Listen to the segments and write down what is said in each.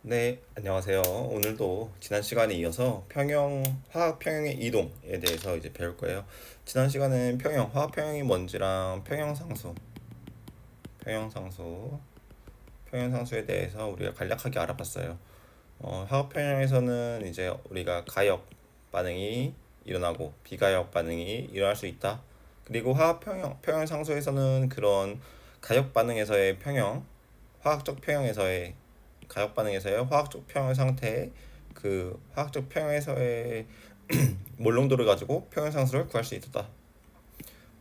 네, 안녕하세요. 오늘도 지난 시간에 이어서 화학 평형의 이동에 대해서 이제 배울 거예요. 지난 시간엔 화학 평형이 뭔지랑 평형상수, 평형상수에 대해서 우리가 간략하게 알아봤어요. 화학 평형에서는 이제 우리가 가역 반응이 일어나고 비가역 반응이 일어날 수 있다. 그리고 평형상수에서는 그런 가역 반응에서의 화학적 평형에서의 가역 반응에서의 화학적 평형 상태의 그 화학적 평형에서의 몰롱도를 가지고 평형상수를 구할 수 있었다.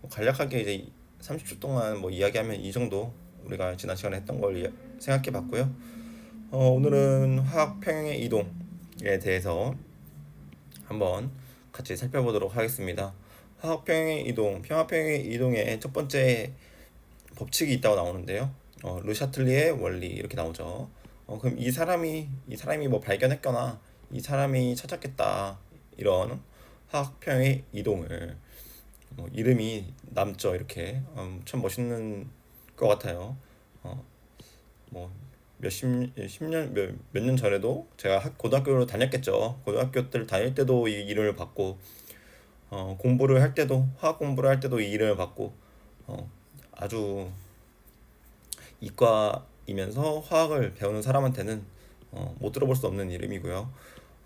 간략하게 이제 30초 동안 뭐 이야기하면 이 정도 우리가 지난 시간에 했던 걸 생각해 봤고요. 오늘은 화학 평형의 이동에 대해서 한번 같이 살펴보도록 하겠습니다. 평화 평형의 이동의 첫 번째 법칙이 있다고 나오는데요. 르샤틀리의 원리 이렇게 나오죠. 그럼 이 사람이 뭐 발견했거나 이 사람이 찾았겠다 이런 화학평의 이동을 이름이 남죠. 이렇게 참 멋있는 것 같아요. 어, 뭐 몇 년 전에도 제가 고등학교를 다녔겠죠. 고등학교 때 다닐 때도 이 이름을 받고 공부를 할 때도 화학 공부를 할 때도 이 이름을 받고 아주 이과이면서 화학을 배우는 사람한테는 못 들어볼 수 없는 이름이고요.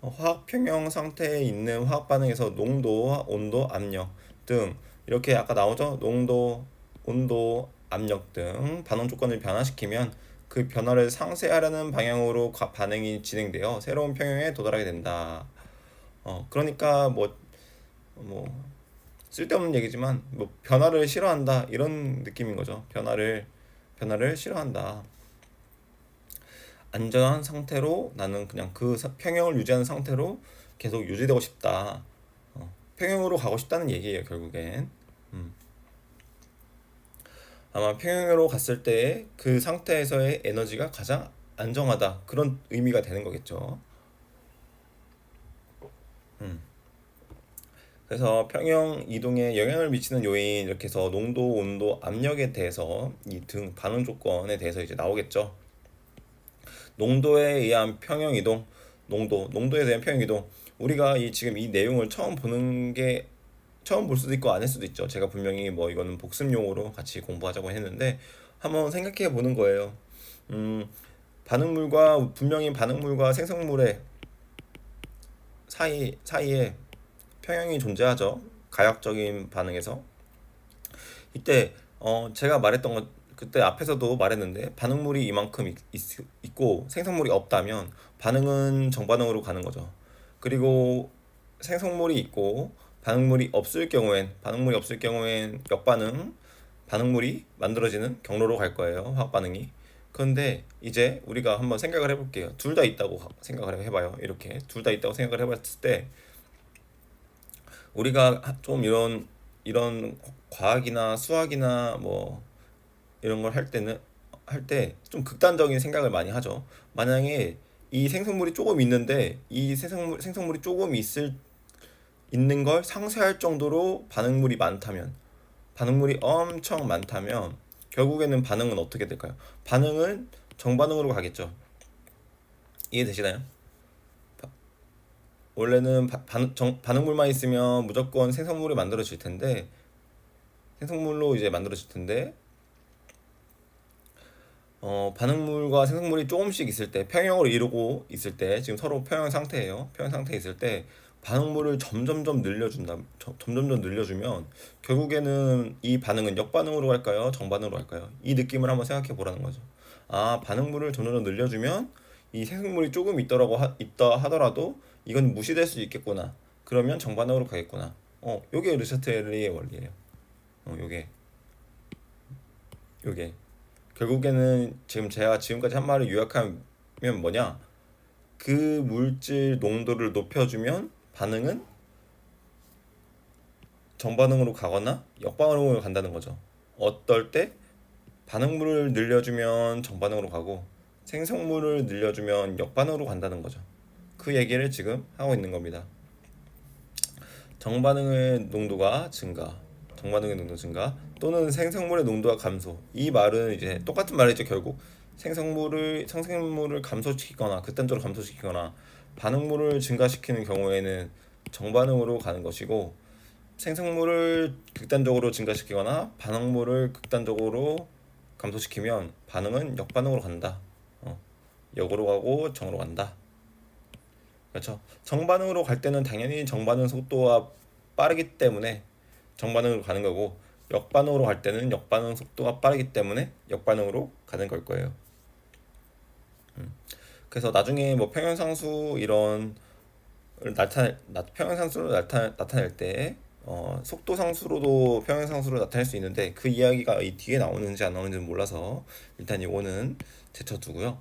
화학 평형 상태에 있는 화학 반응에서 농도, 온도, 압력 등 이렇게 아까 나오죠? 농도, 온도, 압력 등 반응 조건을 변화시키면 그 변화를 상쇄하려는 방향으로 반응이 진행되어 새로운 평형에 도달하게 된다. 그러니까 뭐 쓸데없는 얘기지만 뭐 변화를 싫어한다 이런 느낌인 거죠. 변화를 싫어한다. 안전한 상태로 나는 그냥 평형을 유지하는 상태로 계속 유지되고 싶다. 평형으로 가고 싶다는 얘기예요, 결국엔. 음. 아마 평형으로 갔을 때 그 상태에서의 에너지가 가장 안정하다. 그런 의미가 되는 거겠죠. 음. 그래서 평형 이동에 영향을 미치는 요인 이렇게 해서 농도, 온도, 압력에 대해서 이 등 반응 조건에 대해서 이제 나오겠죠. 농도에 의한 평형 이동, 농도에 대한 평형 이동. 우리가 지금 이 내용을 처음 볼 수도 있고 아닐 수도 있죠. 제가 분명히 뭐 이거는 복습용으로 같이 공부하자고 했는데 한번 생각해 보는 거예요. 음, 분명히 반응물과 생성물의 사이에 평형이 존재하죠. 가역적인 반응에서. 이때 제가 말했던 것 그때 앞에서도 말했는데 반응물이 이만큼 있고 생성물이 없다면 반응은 정반응으로 가는 거죠. 그리고 생성물이 있고 반응물이 없을 경우엔 역반응 반응물이 만들어지는 경로로 갈 거예요. 화학 반응이. 그런데 이제 우리가 한번 생각을 해볼게요. 둘 다 있다고 생각을 해봐요. 이렇게 둘 다 있다고 생각을 해봤을 때 우리가 좀 이런 과학이나 수학이나 뭐 이런 걸 할 때 좀 극단적인 생각을 많이 하죠. 만약에 이 생성물이 조금 있는데 이 생성물이 조금 있는 걸 상쇄할 정도로 반응물이 엄청 많다면 결국에는 반응은 어떻게 될까요? 반응은 정반응으로 가겠죠. 이해되시나요? 원래는 반응물만 있으면 무조건 생성물로 이제 만들어질 텐데 반응물과 생성물이 조금씩 있을 때 평형을 이루고 있을 때 지금 서로 평형 상태예요. 평형 상태에 있을 때 반응물을 점점점 늘려주면 결국에는 이 반응은 역반응으로 갈까요? 정반응으로 갈까요? 이 느낌을 한번 생각해 보라는 거죠. 아, 반응물을 점점 늘려주면 이 생성물이 조금 있다 하더라도 이건 무시될 수 있겠구나. 그러면 정반응으로 가겠구나. 요게 르샤텔리의 원리예요. 요게 요게 결국에는 지금 제가 지금까지 한 말을 요약하면 뭐냐? 그 물질 농도를 높여주면 반응은 정반응으로 가거나 역반응으로 간다는 거죠. 어떨 때 반응물을 늘려주면 정반응으로 가고 생성물을 늘려주면 역반응으로 간다는 거죠. 그 얘기를 지금 하고 있는 겁니다. 정반응의 농도가 증가, 정반응의 농도 증가 또는 생성물의 농도가 감소. 이 말은 이제 똑같은 말이죠, 결국. 생성물을 감소시키거나 극단적으로 감소시키거나 반응물을 증가시키는 경우에는 정반응으로 가는 것이고, 생성물을 극단적으로 증가시키거나 반응물을 극단적으로 감소시키면 반응은 역반응으로 간다. 역으로 가고 정으로 간다. 그렇죠. 정반응으로 갈 때는 당연히 정반응 속도가 빠르기 때문에 정반응으로 가는 거고, 역반응으로 갈 때는 역반응 속도가 빠르기 때문에 역반응으로 가는 걸 거예요. 그래서 나중에 뭐 평형상수 이런 평형상수로 나타낼 때 속도상수로도 평형상수로 나타낼 수 있는데, 그 이야기가 이 뒤에 나오는지 안 나오는지는 몰라서 일단 이거는 제쳐두고요.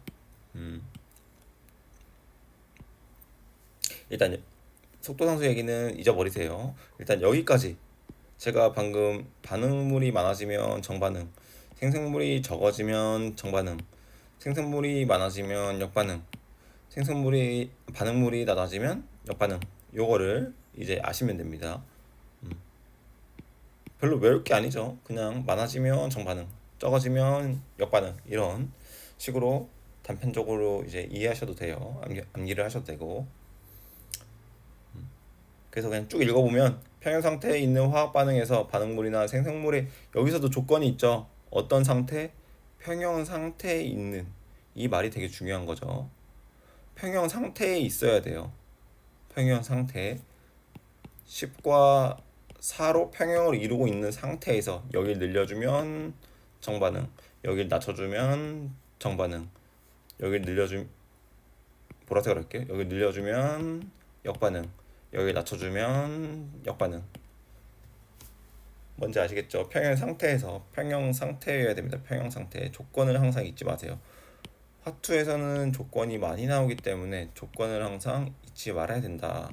일단 속도상수 얘기는 잊어버리세요. 일단 여기까지. 제가 방금 반응물이 많아지면 정반응, 생성물이 적어지면 정반응, 생성물이 많아지면 역반응, 반응물이 낮아지면 역반응, 요거를 이제 아시면 됩니다. 별로 외울 게 아니죠. 그냥 많아지면 정반응, 적어지면 역반응, 이런 식으로 단편적으로 이제 이해하셔도 돼요. 암기를 하셔도 되고. 그래서 그냥 쭉 읽어보면 평형 상태에 있는 화학 반응에서 반응물이나 생성물이, 여기서도 조건이 있죠. 어떤 상태? 평형 상태에 있는. 이 말이 되게 중요한 거죠. 평형 상태에 있어야 돼요. 평형 상태. 10과 4로 평형을 이루고 있는 상태에서 여기를 늘려주면 정반응, 여기를 낮춰주면 정반응, 여기를 보라색으로 할게요. 여기 늘려주면 역반응, 여기 낮춰주면 역반응. 뭔지 아시겠죠? 평형 상태여야 됩니다. 평형 상태. 조건을 항상 잊지 마세요. 화투에서는 조건이 많이 나오기 때문에 조건을 항상 잊지 말아야 된다.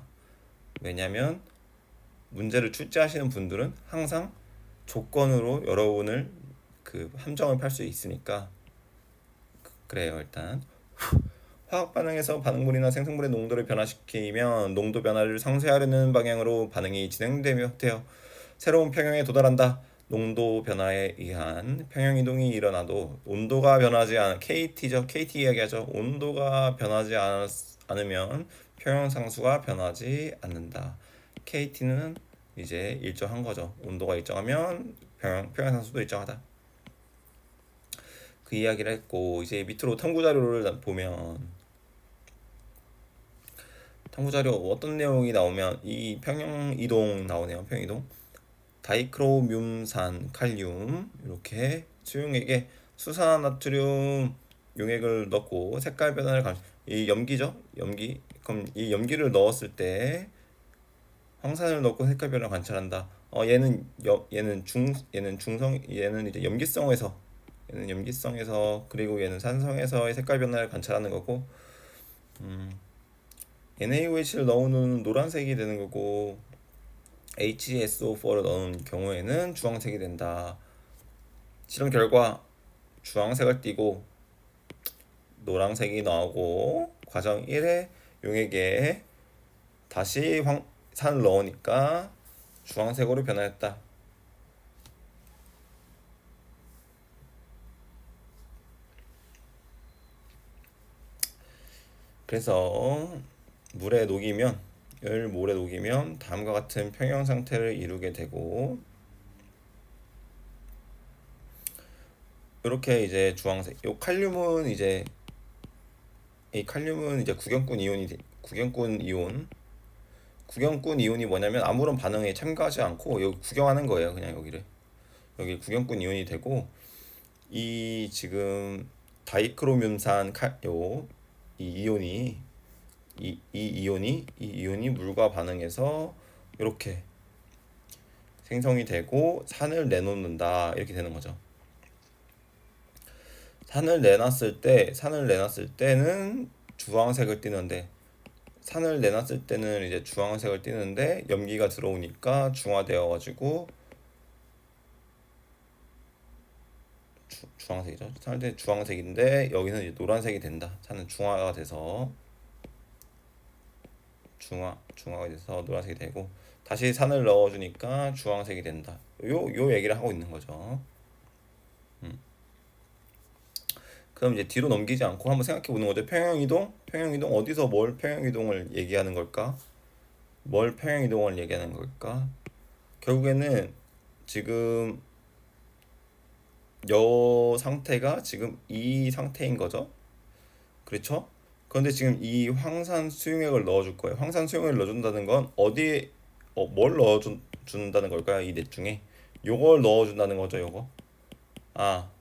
왜냐면 문제를 출제하시는 분들은 항상 조건으로 여러분을 그 함정을 팔 수 있으니까. 그래요. 일단 화학 반응에서 반응물이나 생성물의 농도를 변화시키면 농도 변화를 상쇄하려는 방향으로 반응이 진행되며 새로운 평형에 도달한다. 농도 변화에 의한 평형 이동이 일어나도 온도가 변하지 않은 KT죠. KT 이야기하죠. 온도가 변하지 않으면 평형 상수가 변하지 않는다. KT는 이제 일정한 거죠. 온도가 일정하면 평형 상수도 일정하다. 그 이야기를 했고, 이제 밑으로 탐구 자료를 보면 탐구 자료 어떤 내용이 나오면 이 평형 이동 나오네요. 평형 이동. 다이크로뮴산 칼륨 이렇게 수용액에 수산화 나트륨 용액을 넣고 색깔 변화를 이 염기죠. 염기. 그럼 이 염기를 넣었을 때 황산을 넣고 색깔 변화를 관찰한다. 얘는 중성, 얘는 이제 염기성에서, 그리고 얘는 산성에서의 색깔 변화를 관찰하는 거고, NaOH를 넣으면 노란색이 되는 거고, HSO4를 넣은 경우에는 주황색이 된다. 실험 결과 주황색을 띠고 노란색이 나오고, 과정 1에 용액에 다시 산을 넣으니까 주황색으로 변화했다. 그래서 물에 녹이면 다음과 같은 평형 상태를 이루게 되고, 이렇게 이제 주황색. 이 칼륨은 이제 구경꾼 이온이 뭐냐면 아무런 반응에 참가하지 않고 여기 구경하는 거예요. 그냥 여기 구경꾼 이온이 되고, 이 지금 다이크로뮴산 이 이온이 물과 반응해서 이렇게 생성이 되고 산을 내놓는다. 이렇게 되는 거죠. 산을 내놨을 때는 주황색을 띠는데, 이제 주황색을 띠는데 염기가 들어오니까 중화되어 가지고 주황색이죠. 산을 때 주황색인데 여기는 이제 노란색이 된다. 산은 중화가 돼서 노란색이 되고, 다시 산을 넣어주니까 주황색이 된다. 요 얘기를 하고 있는 거죠. 그럼 이제 뒤로 넘기지 않고 한번 생각해 보는 거죠. 평형이동? 평형이동 어디서 뭘 평형이동을 얘기하는 걸까? 뭘 평형이동을 얘기하는 걸까? 결국에는 지금 여 상태가 지금 이 상태인 거죠. 그렇죠? 그런데 지금 이 황산 수용액을 넣어줄 거예요. 황산 수용액을 넣어준다는 건 어디에 뭘 넣어준다는 걸까요? 이 넷 중에 요걸 넣어준다는 거죠. 요거.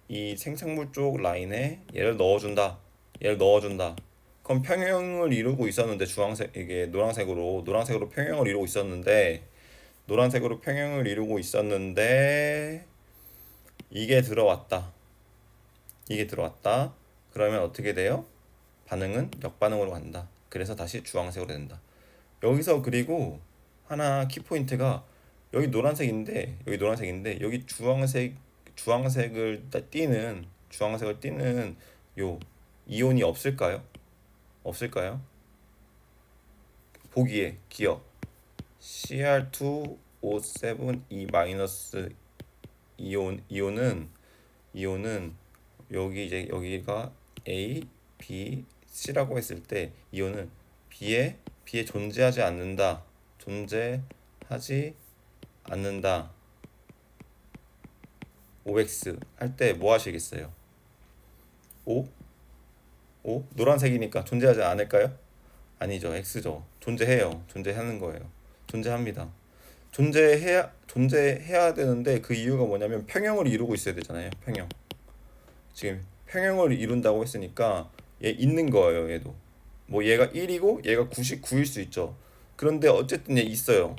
이 생성물 쪽 라인에 얘를 넣어준다. 얘를 넣어준다. 그럼 평형을 이루고 있었는데 주황색 이게 노란색으로 평형을 이루고 있었는데 노란색으로 평형을 이루고 있었는데 이게 들어왔다. 이게 들어왔다. 그러면 어떻게 돼요? 반응은 역반응으로 간다. 그래서 다시 주황색으로 된다. 여기서 그리고 하나 키포인트가 여기 노란색인데 여기 주황색을 띠는 요 이온이 없을까요? 없을까요? 보기에 기억 Cr2O7E- 이온은 여기 이제 여기가 A, B, C라고 했을 때 이온은 B에 존재하지 않는다. OX 할 때 뭐 하시겠어요? O? 노란색이니까 존재하지 않을까요? 아니죠. X죠. 존재하는 거예요. 존재합니다. 존재해야 되는데 그 이유가 뭐냐면 평형을 이루고 있어야 되잖아요. 평형. 지금 평형을 이룬다고 했으니까 얘 있는 거예요. 얘도. 뭐 얘가 1이고 얘가 99일 수 있죠. 그런데 어쨌든 얘 있어요.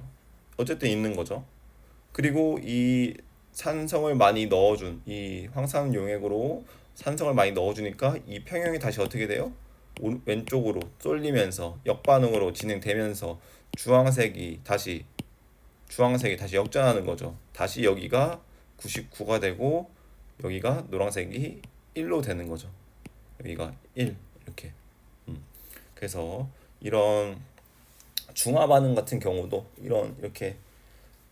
어쨌든 있는 거죠. 그리고 이 산성을 많이 넣어준 이 황산 용액으로 산성을 많이 넣어주니까 이 평형이 다시 어떻게 돼요? 왼쪽으로 쏠리면서 역반응으로 진행되면서 주황색이 다시 역전하는 거죠. 다시 여기가 99가 되고 여기가 노란색이 1로 되는 거죠. 여기가 1 이렇게. 그래서 이런 중화 반응 같은 경우도 이렇게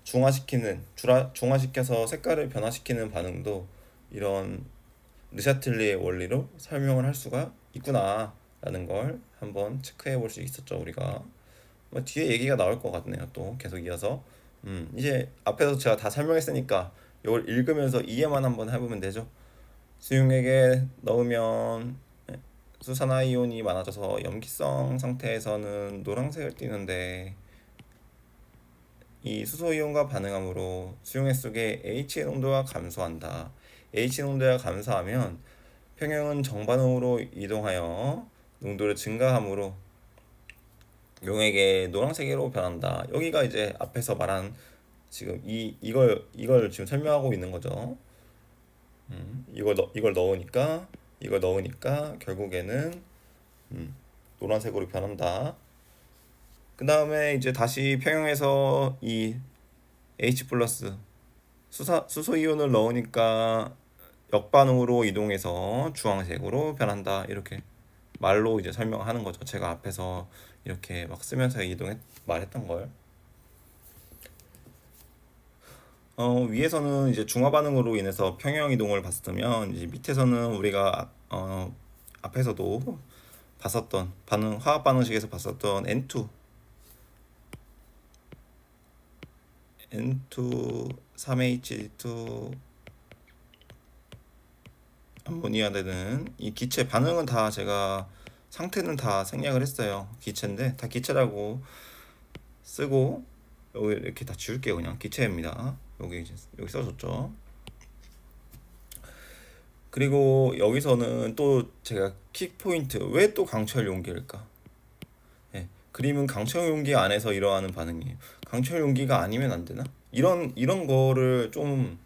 중화시켜서 색깔을 변화시키는 반응도 이런 르샤틀리의 원리로 설명을 할 수가 있구나라는 걸 한번 체크해 볼 수 있었죠. 우리가 뭐 뒤에 얘기가 나올 것 같네요. 또 계속 이어서 이제 앞에서 제가 다 설명했으니까 이걸 읽으면서 이해만 한번 해보면 되죠. 수용액에 넣으면 수산화이온이 많아져서 염기성 상태에서는 노란색을 띠는데 이 수소이온과 반응함으로 수용액 속의 H의 농도가 감소한다. H 농도가 감소하면 평형은 정반응으로 이동하여 농도를 증가함으로 용액의 노란색으로 변한다. 여기가 이제 앞에서 말한 지금 이걸 지금 설명하고 있는 거죠. 이걸 넣으니까 결국에는 노란색으로 변한다. 그 다음에 이제 다시 평형에서 이 H 플러스 수소 이온을 넣으니까 역반응으로 이동해서 주황색으로 변한다. 이렇게 말로 이제 설명하는 거죠. 제가 앞에서 이렇게 막 쓰면서 말했던 걸. 위에서는 이제 중화 반응으로 인해서 평형 이동을 봤으면 이제 밑에서는 우리가 앞에서도 봤었던 화학 반응식에서 봤었던 N2 3H2 암모니아 되는 이 기체 반응은 다 제가 상태는 다 생략을 했어요. 기체인데 다 기체라고 쓰고 여기 이렇게 다 지울게요. 그냥 기체입니다. 여기 써줬죠. 그리고 여기서는 또 제가 킥포인트 왜 또 강철 용기일까? 그림은 강철 용기 안에서 일어나는 반응이에요. 강철 용기가 아니면 안 되나? 이런 거를 좀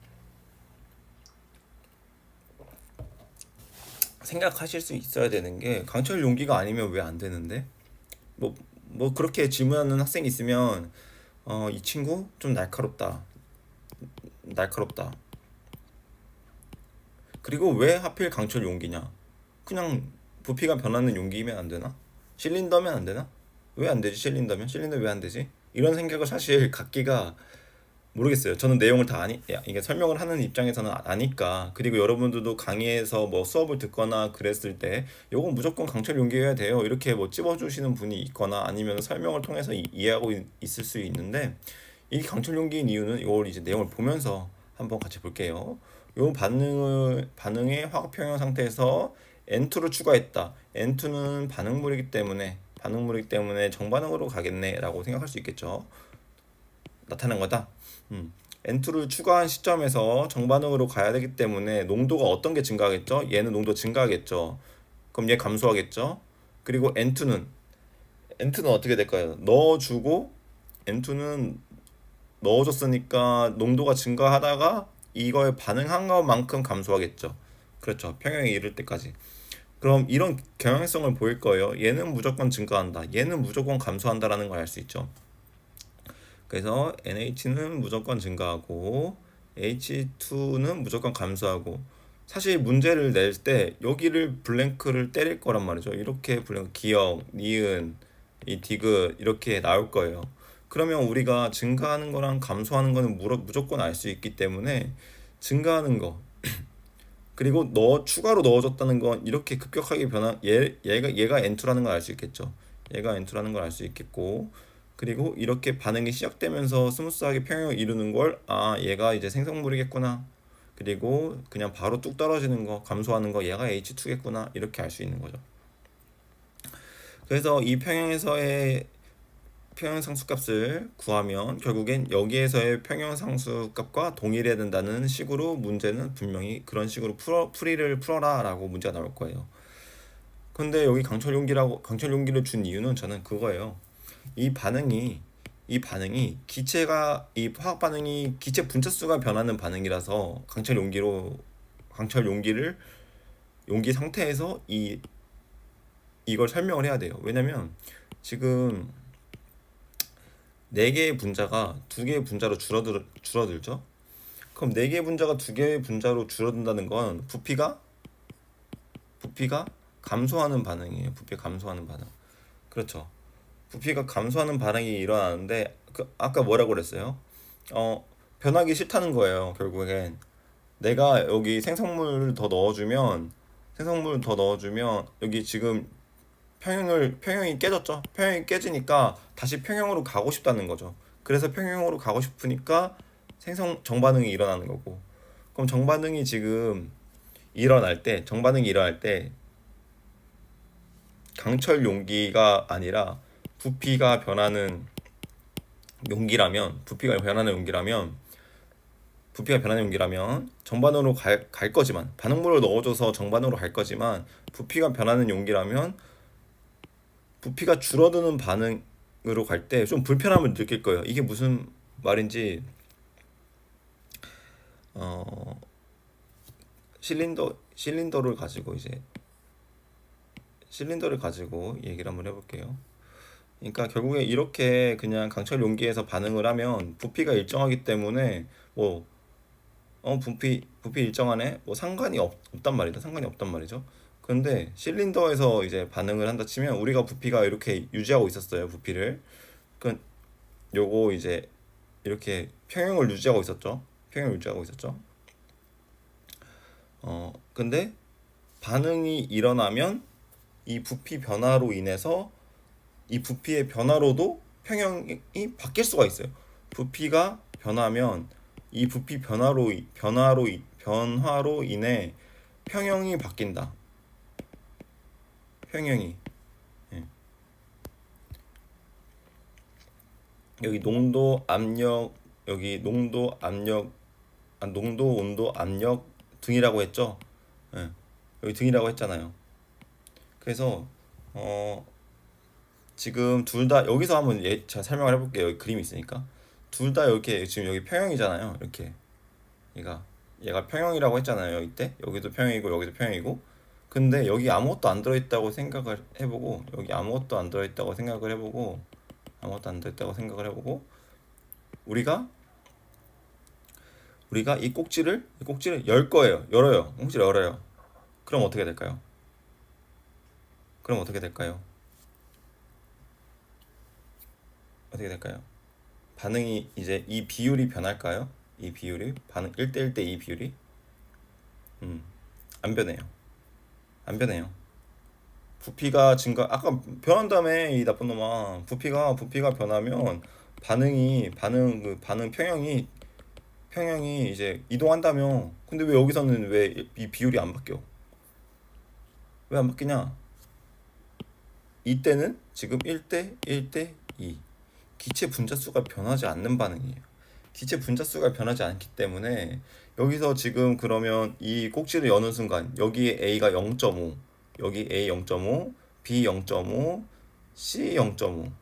생각하실 수 있어야 되는 게 강철 용기가 아니면 왜 안 되는데? 뭐 그렇게 질문하는 학생이 있으면 이 친구 좀 날카롭다. 그리고 왜 하필 강철 용기냐? 그냥 부피가 변하는 용기면 안 되나? 실린더면 안 되나? 왜 안 되지? 실린더 왜 안 되지? 이런 생각을 사실 갖기가 모르겠어요. 저는 내용을 다 아니, 이게 설명을 하는 입장에서는 아니까. 그리고 여러분들도 강의에서 뭐 수업을 듣거나 그랬을 때, 요건 무조건 강철 용기해야 돼요. 이렇게 뭐 찝어주시는 분이 있거나 아니면 설명을 통해서 이해하고 있을 수 있는데, 이 강철 용기인 이유는 이걸 이제 내용을 보면서 한번 같이 볼게요. 요 반응의 화학 평형 상태에서 N2를 추가했다. N2는 반응물이기 때문에 정반응으로 가겠네라고 생각할 수 있겠죠. 나타난 거다. N2를 추가한 시점에서 정반응으로 가야 되기 때문에 농도가 어떤 게 증가하겠죠? 얘는 농도 증가하겠죠. 그럼 얘 감소하겠죠. 그리고 N2는 어떻게 될까요? 넣어주고 N2는 넣어줬으니까 농도가 증가하다가 이거에 반응한 것만큼 감소하겠죠. 그렇죠. 평형에 이를 때까지. 그럼 이런 경향성을 보일 거예요. 얘는 무조건 증가한다. 얘는 무조건 감소한다라는 걸 알 수 있죠. 그래서 NH는 무조건 증가하고 H2는 무조건 감소하고, 사실 문제를 낼 때 여기를 블랭크를 때릴 거란 말이죠. 이렇게 블랭크 기억, 니은, 이 디귿 이렇게 나올 거예요. 그러면 우리가 증가하는 거랑 감소하는 거는 무조건 알 수 있기 때문에 증가하는 거, 그리고 추가로 넣어줬다는 건 이렇게 급격하게 변한 얘가 N2라는 걸 알 수 있겠죠. 얘가 N2라는 걸 알 수 있겠고, 그리고 이렇게 반응이 시작되면서 스무스하게 평형을 이루는 걸, 얘가 이제 생성물이겠구나. 그리고 그냥 바로 뚝 떨어지는 거, 감소하는 거, 얘가 H2겠구나. 이렇게 알 수 있는 거죠. 그래서 이 평형에서의 평형상수값을 구하면 결국엔 여기에서의 평형상수값과 동일해야 된다는 식으로 문제는 분명히 그런 식으로 풀이를 풀어라 라고 문제가 나올 거예요. 근데 여기 강철용기를 준 이유는 저는 그거예요. 이 반응이 이 화학 반응이 기체 분자수가 변하는 반응이라서 강철 용기 상태에서 이걸 설명을 해야 돼요. 왜냐면 지금 4개의 분자가 2개의 분자로 줄어들죠. 그럼 4개의 분자가 2개의 분자로 줄어든다는 건 부피가 감소하는 반응이에요. 부피가 감소하는 반응. 그렇죠. 부피가 감소하는 반응이 일어나는데 아까 뭐라고 그랬어요? 변하기 싫다는 거예요. 결국엔 내가 여기 생성물 더 넣어주면 여기 지금 평형이 깨졌죠. 평형이 깨지니까 다시 평형으로 가고 싶다는 거죠. 그래서 평형으로 가고 싶으니까 정반응이 일어나는 거고. 그럼 정반응이 일어날 때 강철 용기가 아니라 부피가 변하는 용기라면 정반응으로 갈 거지만, 반응물을 넣어줘서 정반응으로 갈 거지만, 부피가 변하는 용기라면 부피가 줄어드는 반응으로 갈 때 좀 불편함을 느낄 거예요. 이게 무슨 말인지 실린더를 가지고 얘기를 한번 해볼게요. 그러니까 결국에 이렇게 그냥 강철 용기에서 반응을 하면 부피가 일정하기 때문에 부피 일정하네, 상관이 없단 말이죠. 근데 실린더에서 이제 반응을 한다 치면 우리가 부피가 이렇게 유지하고 있었어요. 부피를. 그 요거 이제 이렇게 평형을 유지하고 있었죠. 근데 반응이 일어나면 이 부피 변화로 인해서 이 부피의 변화로도 평형이 바뀔 수가 있어요. 부피가 변하면 이 부피 변화로 인해 평형이 바뀐다. 평형이. 예. 여기 농도, 압력, 농도, 온도, 압력 등이라고 했죠. 예. 여기 등이라고 했잖아요. 그래서 지금 둘 다 여기서 한번 제가 설명을 해볼게요. 여기 그림이 있으니까 둘 다 이렇게 지금 여기 평형이잖아요. 이렇게 얘가 평형이라고 했잖아요. 이때 여기도 평형이고 여기도 평형이고. 근데 여기 아무것도 안 들어있다고 생각을 해보고, 우리가 이 꼭지를 열 거예요. 꼭지를 열어요. 그럼 어떻게 될까요? 반응이 이제 이 비율이 변할까요? 이 비율이 반응 1대1대 2 비율이 안 변해요. 안 변해요. 부피가 증가 아까 변한다며 이 나쁜 놈아. 부피가 변하면 반응 평형이 이제 이동한다며. 근데 왜 여기서는 왜 이 비율이 안 바뀌어? 왜 안 바뀌냐? 이때는 지금 1대 1대 2. 기체 분자수가 변하지 않는 반응이에요. 기체 분자수가 변하지 않기 때문에 여기서 지금 그러면 이 꼭지를 여는 순간 여기에 A가 0.5, 여기 A 0.5, B 0.5, C 0.5,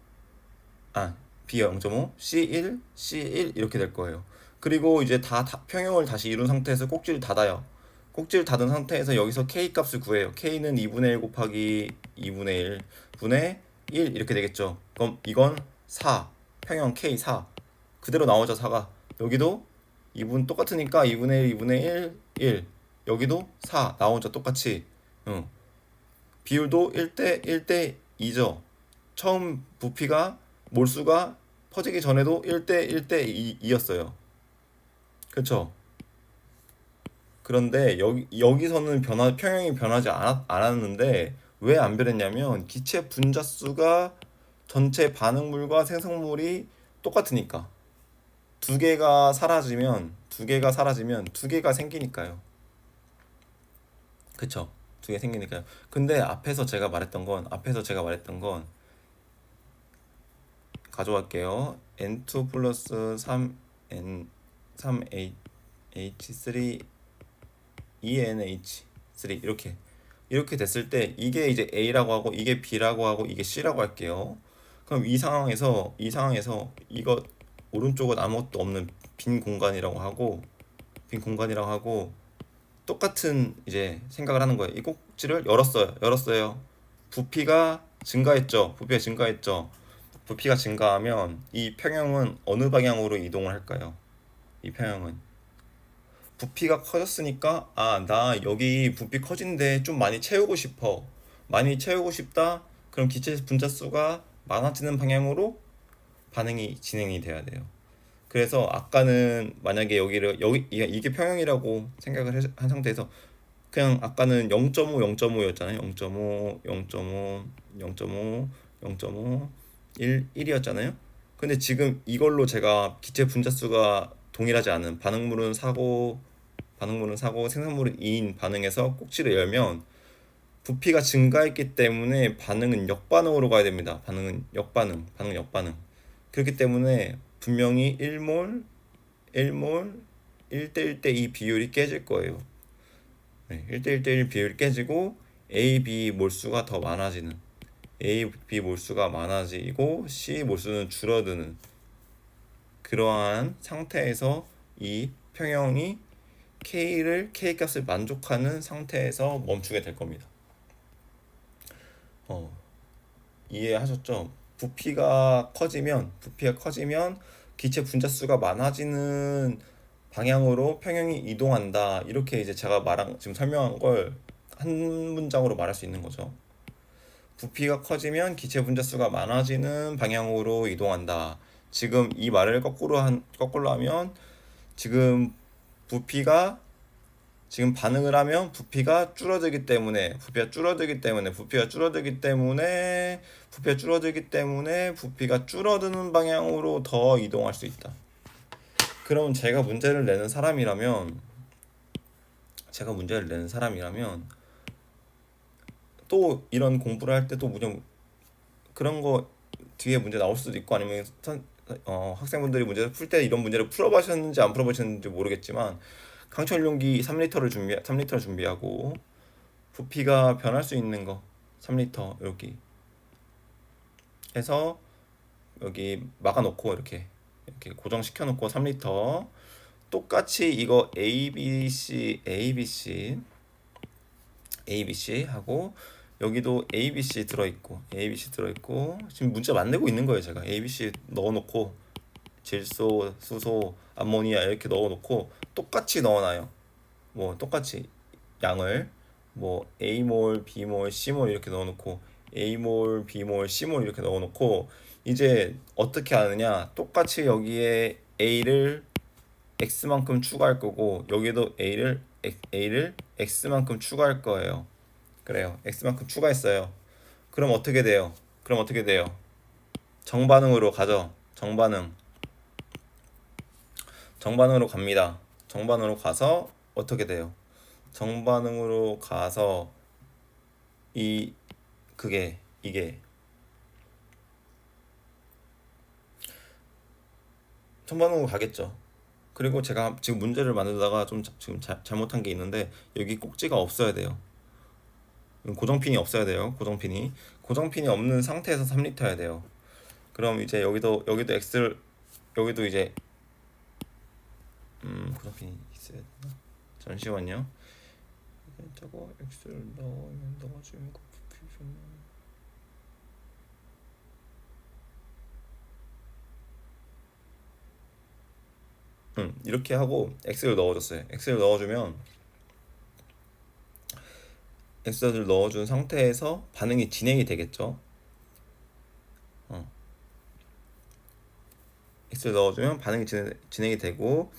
아 B 0.5, C 1, C 1 이렇게 될 거예요. 그리고 이제 다 평형을 다시 이룬 상태에서 꼭지를 닫아요. 꼭지를 닫은 상태에서 여기서 K 값을 구해요. K는 2분의 1 곱하기 2분의 1 분의 1 이렇게 되겠죠. 그럼 이건 4, 평형 K 4 그대로 나오죠. 4가 여기도 2분 똑같으니까 2분의 1, 2분의 1, 1 여기도 4 나오죠. 똑같이 비율도 1대 1대 2죠. 처음 부피가 몰수가 퍼지기 전에도 1대 1대 2였어요. 그렇죠? 그런데 여기서는 평형이 변하지 않았는데 왜 안 변했냐면 기체 분자수가 전체 반응물과 생성물이 똑같으니까 두 개가 생기니까요. 그쵸? 두 개 생기니까요. 근데 앞에서 제가 말했던 건 가져갈게요. N2 플러스 3N 3H3 ENH3 이렇게 됐을 때 이게 이제 A라고 하고 이게 B라고 하고 이게 C라고 할게요. 그럼 이 상황에서 이거 오른쪽은 아무것도 없는 빈 공간이라고 하고 똑같은 이제 생각을 하는 거예요. 이 꼭지를 열었어요. 부피가 증가했죠. 부피가 증가하면 이 평형은 어느 방향으로 이동을 할까요? 이 평형은 부피가 커졌으니까 나 여기 부피 커진데 좀 많이 채우고 싶다. 그럼 기체 분자수가 많아지는 방향으로 반응이 진행이 돼야 돼요. 그래서 아까는 만약에 이게 평형이라고 생각을 한 상태에서 그냥 아까는 0.5, 0.5였잖아요. 0.5, 0.5, 0.5, 0.5, 1이었잖아요. 근데 지금 이걸로 제가 기체 분자수가 동일하지 않은 반응물은 사고 생산물은 2인 반응에서 꼭지를 열면 부피가 증가했기 때문에 반응은 역반응으로 가야 됩니다. 반응 역반응. 그렇기 때문에 분명히 1몰, 1몰, 1대 1대 2 비율이 깨질 거예요. 네, 1대 1대 1 비율이 깨지고 A, B 몰수가 더 많아지는 A, B 몰수가 많아지고 C 몰수는 줄어드는 그러한 상태에서 이 평형이 K 값을 만족하는 상태에서 멈추게 될 겁니다. 어, 이해하셨죠? 부피가 커지면 기체 분자수가 많아지는 방향으로 평형이 이동한다. 이렇게 이제 제가 지금 설명한 걸 한 문장으로 말할 수 있는 거죠. 부피가 커지면 기체 분자수가 많아지는 방향으로 이동한다. 지금 이 말을 거꾸로 하면 지금 부피가 지금 반응을 하면 부피가 줄어드는 방향으로 더 이동할 수 있다. 그럼 제가 문제를 내는 사람이라면 또 이런 공부를 할 때 또 무슨 그런 거 뒤에 문제 나올 수도 있고 아니면 학생분들이 문제를 풀 때 이런 문제를 풀어보셨는지 안 풀어보셨는지 모르겠지만 강철 용기 3리터를 준비하고 부피가 변할 수 있는 거 3리터 여기 해서 여기 막아놓고 이렇게 고정시켜 놓고 3리터 똑같이 이거 ABC 하고 여기도 ABC 들어있고 지금 문자 만들고 있는 거예요. 제가 ABC 넣어놓고 질소, 수소, 암모니아 이렇게 넣어놓고 똑같이 넣어놔요. 뭐 똑같이 양을 뭐 A몰, B몰, C몰 이렇게 넣어놓고 A몰, B몰, C몰 이렇게 넣어놓고 이제 어떻게 하느냐, 똑같이 여기에 A를 X만큼 추가할 거고 여기도 A를 X만큼 추가할 거예요. 그래요. X만큼 추가했어요. 그럼 어떻게 돼요? 정반응으로 가죠. 정반응으로 갑니다. 정반응으로 가서 어떻게 돼요? 정반응으로 가서 이게 정반응으로 가겠죠. 그리고 제가 지금 문제를 만들다가 좀 지금 잘못한 게 있는데 여기 꼭지가 없어야 돼요. 고정핀이 없어야 돼요. 고정핀이 없는 상태에서 3리터야 돼요. 그럼 이제 여기도 X를 여기도 이제 고정핀이 있어야 되나? 잠시만요. 저거 X를 넣어주면 이렇게 하고 X를 넣어줬어요. X를 넣어준 상태에서 반응이 진행이 되겠죠. X를 넣어주면 반응이 진행이 되고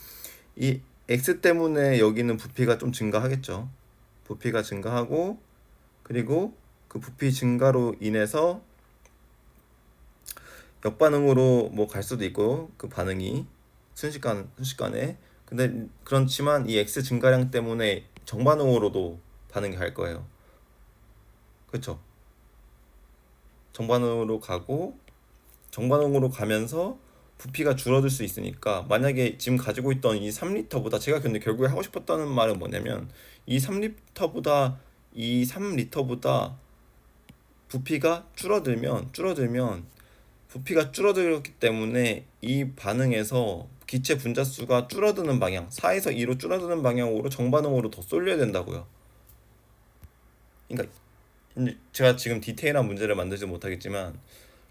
이 X 때문에 여기는 부피가 좀 증가하겠죠. 부피가 증가하고 그리고 그 부피 증가로 인해서 역반응으로 뭐 갈 수도 있고 그 반응이 순식간에 근데 그렇지만 이 X 증가량 때문에 정반응으로도 반응이 갈 거예요. 그렇죠? 정반응으로 가면서 부피가 줄어들 수 있으니까 만약에 지금 가지고 있던 이 3리터보다 제가 근데 결국에 하고 싶었다는 말은 뭐냐면 이 3리터보다 부피가 줄어들면 부피가 줄어들었기 때문에 이 반응에서 기체 분자수가 줄어드는 방향 4에서 2로 줄어드는 방향으로 정반응으로 더 쏠려야 된다고요. 그러니까 제가 지금 디테일한 문제를 만들지 못하겠지만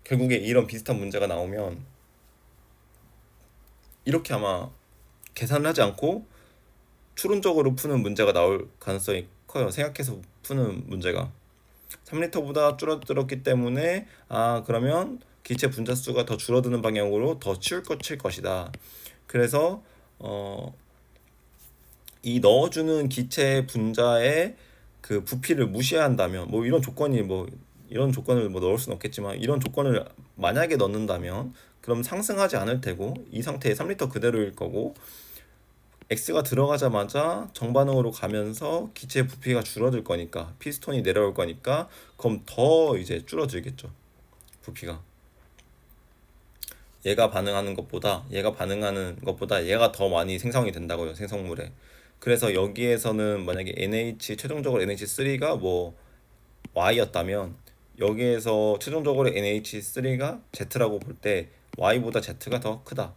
결국에 이런 비슷한 문제가 나오면 이렇게 아마 계산을 하지 않고 추론적으로 푸는 문제가 나올 가능성이 커요. 생각해서 푸는 문제가 3리터보다 줄어들었기 때문에 그러면 기체 분자수가 더 줄어드는 방향으로 더 칠 것이다. 그래서 이 넣어주는 기체 분자의 그 부피를 무시한다면 뭐 이런 조건을 뭐 넣을 수는 없겠지만 이런 조건을 만약에 넣는다면 그럼 상승하지 않을 테고 이 상태에 3리터 그대로일 거고 X가 들어가자마자 정반응으로 가면서 기체 부피가 줄어들 거니까 피스톤이 내려올 거니까 그럼 더 이제 줄어들겠죠. 부피가 얘가 반응하는 것보다 얘가 더 많이 생성이 된다고요. 생성물에. 그래서 여기에서는 만약에 최종적으로 NH3가 뭐 Y였다면 여기에서 최종적으로 NH3가 Z라고 볼 때 Y보다 Z가 더 크다.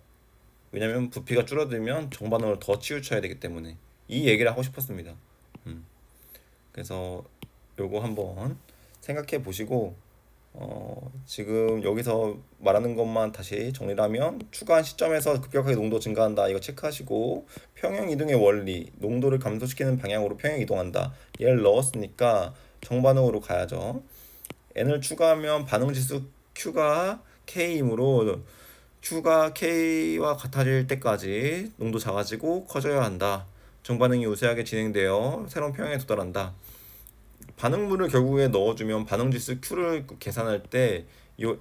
왜냐면 부피가 줄어들면 정반응을 더 치우쳐야 되기 때문에 이 얘기를 하고 싶었습니다. 그래서 요거 한번 생각해 보시고 지금 여기서 말하는 것만 다시 정리를 하면 추가한 시점에서 급격하게 농도 증가한다 이거 체크하시고 평형 이동의 원리 농도를 감소시키는 방향으로 평형 이동한다 얘를 넣었으니까 정반응으로 가야죠. n을 추가하면 반응 지수 q가 k이므로 q가 k와 같아질 때까지 농도 작아지고 커져야 한다. 정반응이 우세하게 진행되어 새로운 평형에 도달한다. 반응물을 결국에 넣어주면 반응지수 Q를 계산할 때 요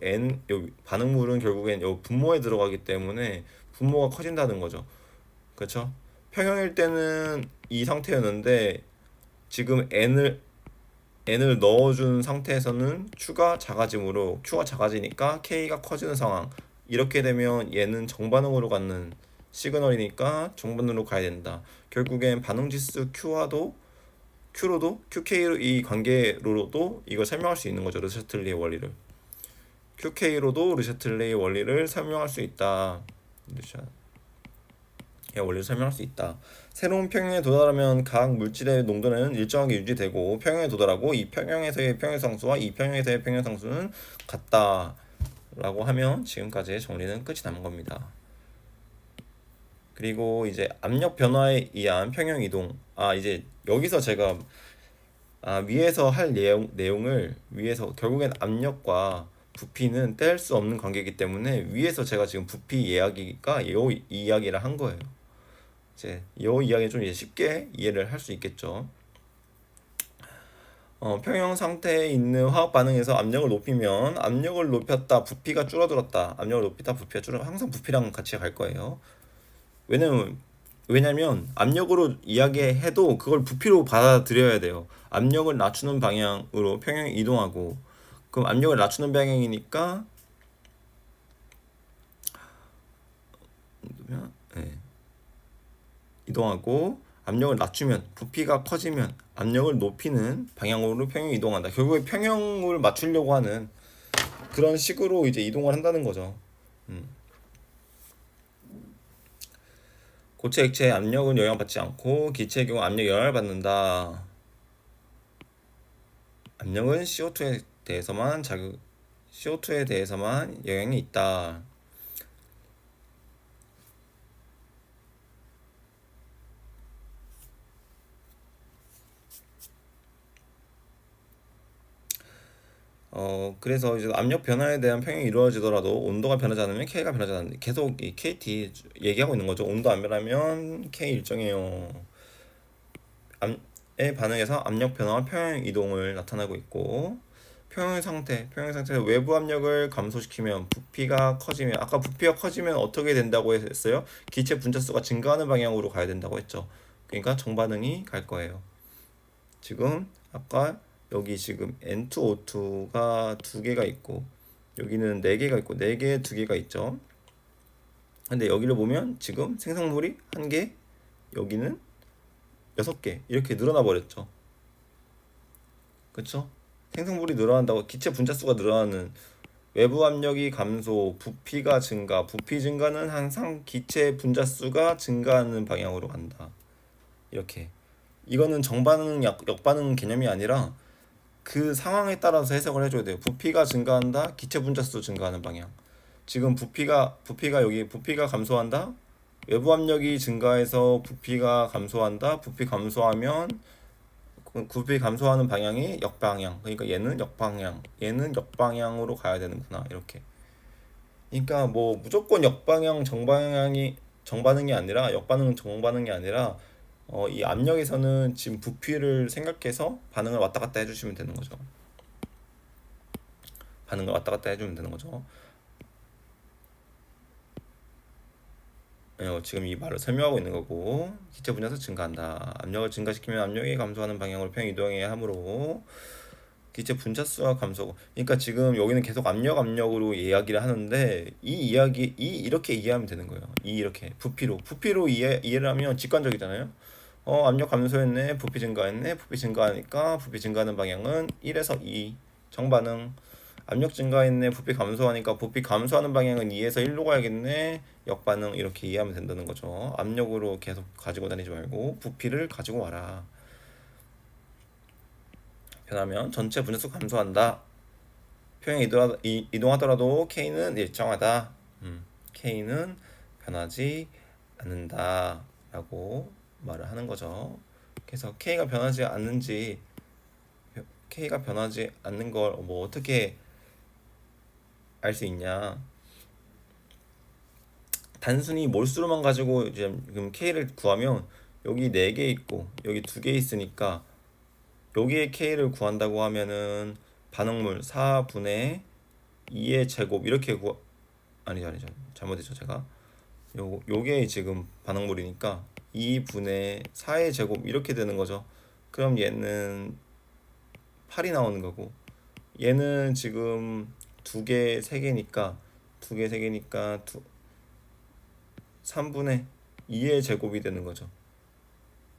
반응물은 결국엔 요 분모에 들어가기 때문에 분모가 커진다는 거죠. 그렇죠? 평형일 때는 이 상태였는데 지금 n을 넣어준 상태에서는 Q가 작아지므로 Q가 작아지니까 K가 커지는 상황. 이렇게 되면 얘는 정반응으로 갖는 시그널이니까 정반응으로 가야 된다. 결국엔 반응지수 Q로도 QK 이 관계로도 이걸 설명할 수 있는 거죠. 르샤틀리의 원리를. QK로도 르샤틀리의 원리를 설명할 수 있다. 원리를 설명할 수 있다. 새로운 평형에 도달하면 각 물질의 농도는 일정하게 유지되고 평형에 도달하고 이 평형에서의 평형상수와 이 평형에서의 평형상수는 같다. 라고 하면 지금까지의 정리는 끝이 난 겁니다. 그리고 이제 압력 변화에 의한 평형 이동. 이제 여기서 제가 위에서 할 내용을 위에서 결국엔 압력과 부피는 뗄 수 없는 관계이기 때문에 위에서 제가 지금 부피 이야기가 요 이야기를 한 거예요. 이제 요 이야기 좀 이제 쉽게 이해를 할 수 있겠죠. 평형 상태에 있는 화학 반응에서 압력을 높이면 압력을 높였다 부피가 줄어들었다, 압력을 높이다 부피가 줄어, 항상 부피랑 같이 갈 거예요. 왜냐면 압력으로 이야기해도 그걸 부피로 받아들여야 돼요. 압력을 낮추는 방향으로 평형이 이동하고, 그럼 압력을 낮추는 방향이니까 네, 이동하고, 압력을 낮추면 부피가 커지면 압력을 높이는 방향으로 평형이 이동한다. 결국에 평형을 맞추려고 하는 그런 식으로 이제 이동을 한다는 거죠. 고체 액체의 압력은 영향받지 않고 기체의 경우 압력 영향을 받는다. 압력은 CO2에 대해서만 영향이 있다. 그래서 이제 압력 변화에 대한 평형이 이루어지더라도 온도가 변하지 않으면 K가 변하지 않는다. 계속 이 KT 얘기하고 있는 거죠. 온도 안 변하면 K 일정해요. 에 반응해서 압력 변화와 평형 이동을 나타나고 있고, 평형 상태 외부 압력을 감소시키면 부피가 커지면, 아까 부피가 커지면 어떻게 된다고 했어요? 기체 분자수가 증가하는 방향으로 가야 된다고 했죠. 그러니까 정반응이 갈 거예요. 지금 아까 여기 지금 N2O2가 두 개가 있고 여기는 네 개가 있고 네 개 두 개가 있죠. 근데 여기를 보면 지금 생성물이 한 개, 여기는 6개 이렇게 늘어나 버렸죠. 그쵸? 생성물이 늘어난다고 기체 분자수가 늘어나는, 외부 압력이 감소, 부피가 증가, 부피 증가는 항상 기체 분자수가 증가하는 방향으로 간다. 이렇게. 이거는 정반응, 역반응 개념이 아니라 그 상황에 따라서 해석을 해줘야 돼요. 부피가 증가한다, 기체 분자수 증가하는 방향. 지금 부피가 여기 부피가 감소한다. 외부 압력이 증가해서 부피가 감소한다. 부피 감소하면 부피 감소하는 방향이 역방향. 그러니까 얘는 역방향, 얘는 역방향으로 가야 되는구나. 이렇게. 그러니까 뭐 무조건 역방향 정반응이 아니라, 역반응 정반응이 아니라 이 압력에서는 지금 부피를 생각해서 반응을 왔다 갔다 해주시면 되는 거죠. 반응을 왔다 갔다 해주면 되는 거죠. 지금 이 말을 설명하고 있는 거고, 기체 분자수 증가한다. 압력을 증가시키면 압력이 감소하는 방향으로 평 이동해야 하므로 기체 분자수가 감소하고. 그러니까 지금 여기는 계속 압력으로 이야기를 하는데, 이렇게 이해하면 되는 거예요. 이렇게 부피로 이해를 하면 직관적이잖아요. 압력 감소했네, 부피 증가했네, 부피 증가하니까 부피 증가하는 방향은 1에서 2 정반응. 압력 증가했네, 부피 감소하니까 부피 감소하는 방향은 2에서 1로 가야겠네, 역반응. 이렇게 이해하면 된다는 거죠. 압력으로 계속 가지고 다니지 말고 부피를 가지고 와라. 변하면 전체 분자수 감소한다. 평행 이동하더라도 K는 일정하다. K는 변하지 않는다 라고 말을 하는 거죠. 그래서 K가 변하지 않는 걸 뭐 어떻게 알 수 있냐? 단순히 몰수로만 가지고 이제 지금 K를 구하면 여기 4개 있고 여기 2개 있으니까 여기에 K를 구한다고 하면은 반응물 4분의 2의 제곱 이렇게 아니죠, 잘못했죠 제가. 요게 지금 반응물이니까 2분의 4의 제곱 이렇게 되는 거죠. 그럼 얘는 8이 나오는 거고, 얘는 지금 2개, 3개니까 2개, 3개니까 3분의 2의 제곱이 되는 거죠.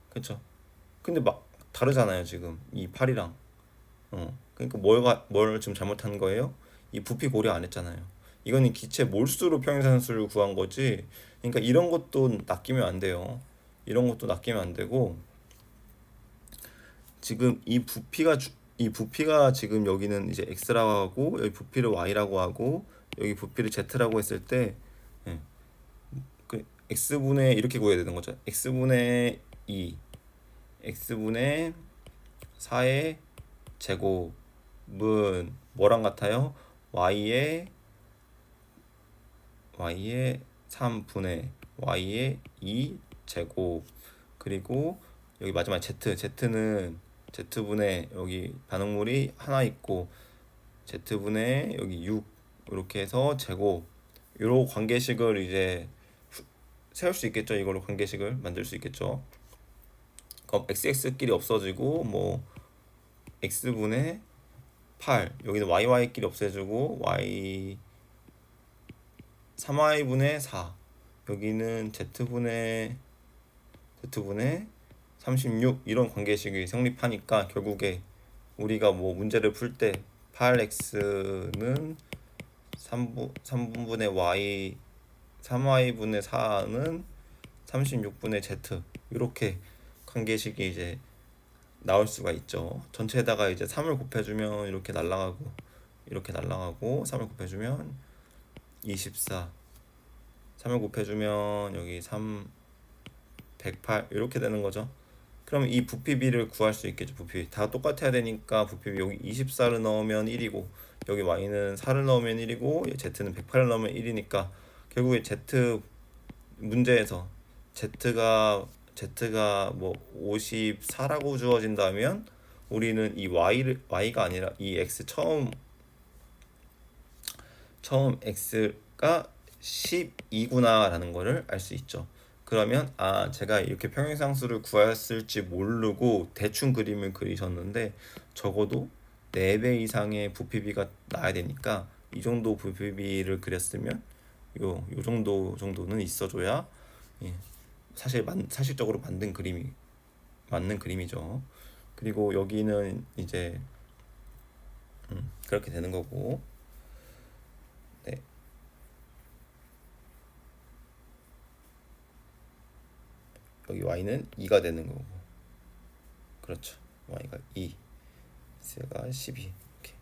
그쵸? 근데 막 다르잖아요 지금 이 8이랑. 그러니까 뭘 지금 잘못한 거예요? 이 부피 고려 안 했잖아요. 이거는 기체 몰수로 평행산수를 구한 거지. 그러니까 이런 것도 낚이면 안 돼요. 이런 것도 낚이면 안 되고, 지금 이 부피가 지금 여기는 이제 x라고 하고 여기 부피를 y라고 하고 여기 부피를 z라고 했을 때, 예, 그 x분의 이렇게 구해야 되는 거죠. x분의 2, x분의 4의 제곱은 뭐랑 같아요? y의 3분의 y의 2 제곱, 그리고 여기 마지막 z는 z분의 여기 반응물이 하나 있고 z분의 여기 6 이렇게 해서 제곱, 요런 관계식을 이제 세울 수 있겠죠. 이걸로 관계식을 만들 수 있겠죠. 그럼 xx끼리 없어지고 뭐 x분의 8, 여기는yy끼리 없애주고 y 3y분의 4, 여기는 z분의 36, 이런 관계식이 성립하니까 결국에 우리가 뭐 문제를 풀 때 8x는 3분의 y, 3y분의 4는 36분의 z, 이렇게 관계식이 이제 나올 수가 있죠. 전체에다가 이제 3을 곱해주면 이렇게 날라가고 3을 곱해주면 24, 3을 곱해주면 여기 3, 108 이렇게 되는 거죠. 그럼 이 부피비를 구할 수 있겠죠. 부피 다 똑같아야 되니까 부피비 여기 24를 넣으면 1이고 여기 y는 4를 넣으면 1이고 z는 108을 넣으면 1이니까 결국에 z 문제에서 z가 뭐 54라고 주어진다면 우리는 이 y가 아니라 이 x 처음 x가 12구나 라는 거를 알 수 있죠. 그러면 제가 이렇게 평행상수를 구했을지 모르고 대충 그림을 그리셨는데 적어도 4배 이상의 부피비가 나야 되니까 이 정도 부피비를 그렸으면 요 정도는 있어줘야 예, 사실적으로 맞는 그림이죠. 그리고 여기는 이제 그렇게 되는 거고, 네. 여기 y는 2가 되는 거고, 그렇죠. y가 2, x가 12, 이렇게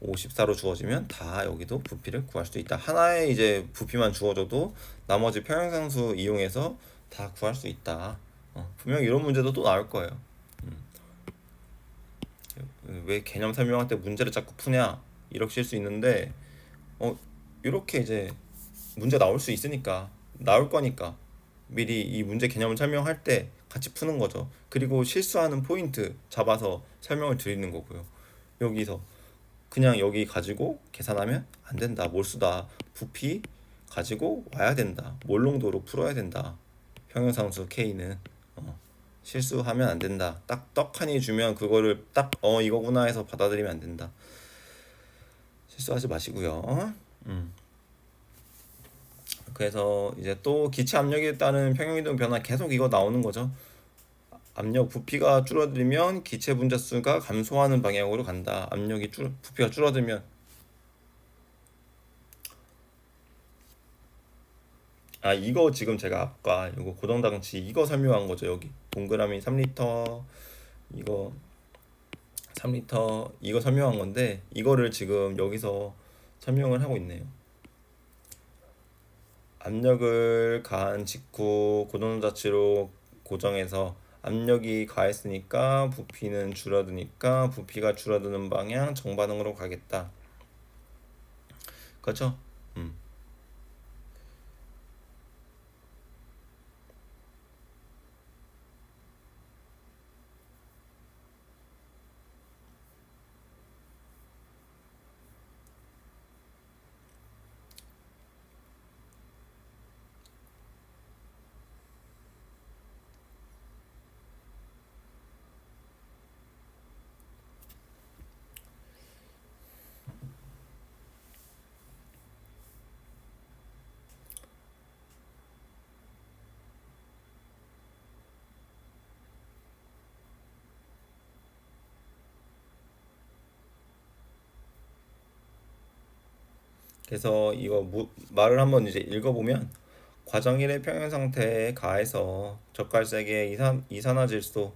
54로 주어지면 다 여기도 부피를 구할 수 있다. 하나의 이제 부피만 주어져도 나머지 평행상수 이용해서 다 구할 수 있다. 분명 이런 문제도 또 나올 거예요. 왜 개념 설명할 때 문제를 자꾸 푸냐 이렇게 수 있는데 이렇게 이제 문제 나올 수 있으니까, 나올 거니까 미리 이 문제 개념을 설명할 때 같이 푸는 거죠. 그리고 실수하는 포인트 잡아서 설명을 드리는 거고요. 여기서 그냥 여기 가지고 계산하면 안 된다, 몰수다, 부피 가지고 와야 된다, 몰롱도로 풀어야 된다, 평형상수 K는 실수하면 안 된다, 딱 떡하니 주면 그거를 딱 이거구나 해서 받아들이면 안 된다. 실수하지 마시고요. 그래서 이제 또 기체 압력에 따른 평형이동 변화, 계속 이거 나오는 거죠. 압력 부피가 줄어들면 기체 분자수가 감소하는 방향으로 간다. 부피가 줄어들면 이거 지금 제가 아까 이거 고정장치 이거 설명한 거죠. 여기 동그라미 3리터 이거 3리터 이거 설명한 건데 이거를 지금 여기서 설명을 하고 있네요. 압력을 가한 직후 고정장치로 고정해서 압력이 가했으니까 부피는 줄어드니까 부피가 줄어드는 방향 정반응으로 가겠다. 그렇죠? 그래서 이거 말을 한번 이제 읽어보면, 과정 1의 평형 상태에 가해서 젓갈색의 이산화질소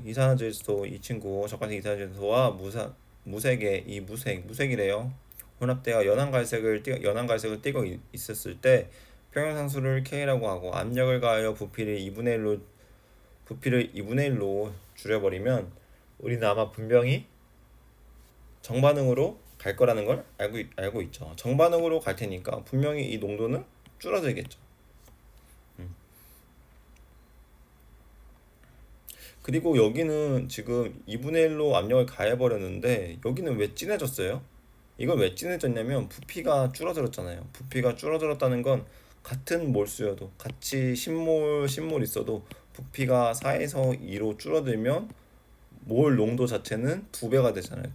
이산화질소 이 친구 젓갈색 이산화질소와 무색의 이 무색이래요. 혼합되어 연한 갈색을 띠고 있었을 때 평형상수를 K라고 하고, 압력을 가하여 부피를 2분의 1로 줄여버리면 우리는 아마 분명히 정반응으로 갈 거라는 걸 알고 있죠. 정반응으로 갈 테니까 분명히 이 농도는 줄어들겠죠. 그리고 여기는 지금 2분의 1로 압력을 가해버렸는데 여기는 왜 진해졌어요? 이건 왜 진해졌냐면 부피가 줄어들었잖아요. 부피가 줄어들었다는 건 같은 몰수여도 같이 10몰 있어도 부피가 4에서 2로 줄어들면 몰 농도 자체는 두 배가 되잖아요.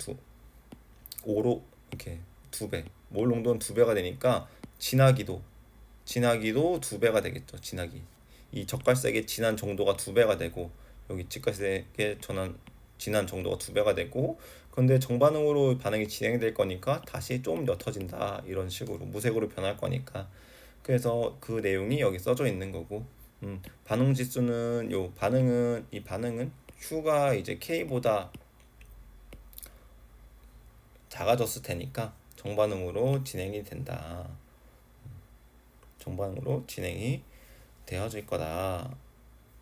5로 이렇게 두 배. 몰 농도는 두 배가 되니까 진하기도 두 배가 되겠죠. 진하기. 이 젓갈색의 진한 정도가 두 배가 되고 여기 집갈색의 진한 정도가 두 배가 되고 근데 정반응으로 반응이 진행될 거니까 다시 좀 옅어진다 이런 식으로 무색으로 변할 거니까 그래서 그 내용이 여기 써져 있는 거고 반응 지수는 이 반응은 Q가 이제 K보다 작아졌을 테니까 정반응으로 진행이 된다. 정반응으로 진행이 되어질 거다.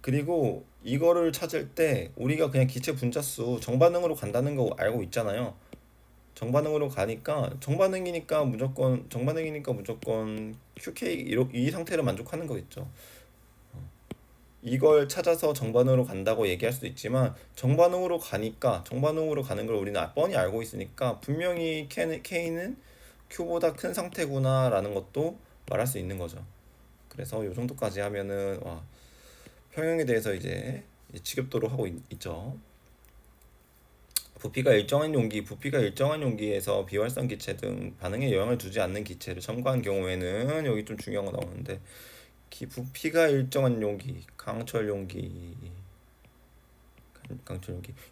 그리고 이거를 찾을 때 우리가 그냥 기체 분자수 정반응으로 간다는 거 알고 있잖아요. 정반응으로 가니까 정반응이니까 무조건 QK 이 상태를 만족하는 거겠죠. 이걸 찾아서 정반응으로 간다고 얘기할 수도 있지만 정반응으로 가는 걸 우리는 뻔히 알고 있으니까 분명히 K는 Q보다 큰 상태구나라는 것도 말할 수 있는 거죠. 그래서 이 정도까지 하면은 평형에 대해서 이제 지겹도록 하고 있죠. 부피가 일정한 용기에서 비활성 기체 등 반응에 영향을 주지 않는 기체를 첨가한 경우에는 여기 좀 중요한 거 나오는데 부피가 일정한 용기, 강철 용기.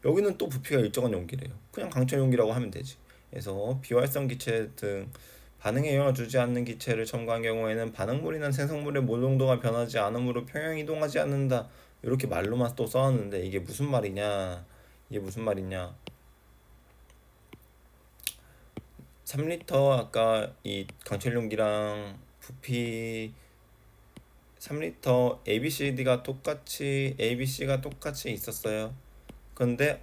여기는 또 부피가 일정한 용기래요. 그냥 강철 용기라고 하면 되지. 그래서 비활성 기체 등 반응에 영향을 주지 않는 기체를 첨가한 경우에는 반응물이나 생성물의 몰 농도가 변하지 않으므로 평형 이동하지 않는다. 이렇게 말로만 또 써놨는데 이게 무슨 말이냐? 이게 무슨 말이냐? 3리터 아까 이 강철 용기랑 부피 3리터 ABC가 똑같이 있었어요. 근데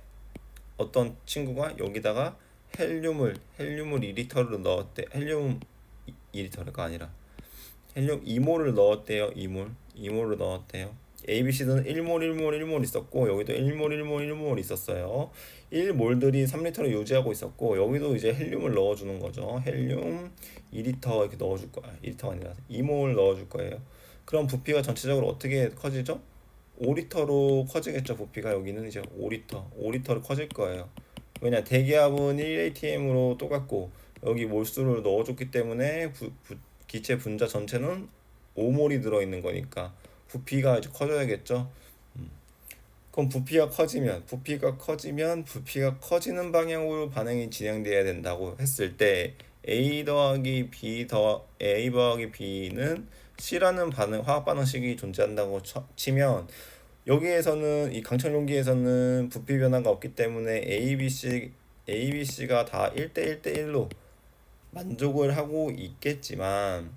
어떤 친구가 여기다가 헬륨을 2리터를 넣었대. 헬륨 2리터가 아니라 헬륨 2몰을 넣었대요. 2몰을 넣었대요. ABC는 1몰 있었고 여기도 1몰 있었어요. 1몰들이 3리터를 유지하고 있었고 여기도 이제 헬륨을 넣어주는 거죠. 헬륨 2리터 이렇게 넣어줄 거야. 2리터가 아니라 2몰 넣어줄 거예요. 그럼 부피가 전체적으로 어떻게 커지죠? 5리터로 커지겠죠. 부피가 여기는 이제 5리터로 커질 거예요. 왜냐 대기압은 1atm으로 똑같고 여기 몰수를 넣어줬기 때문에 기체 분자 전체는 5몰이 들어있는 거니까 부피가 이제 커져야겠죠. 그럼 부피가 커지는 방향으로 반응이 진행돼야 된다고 했을 때 A 더하기 B는 C라는 화학 반응식이 존재한다고 치면 여기에서는 이 강철 용기에서는 부피 변화가 없기 때문에 ABC가 다 1대1대1로 만족을 하고 있겠지만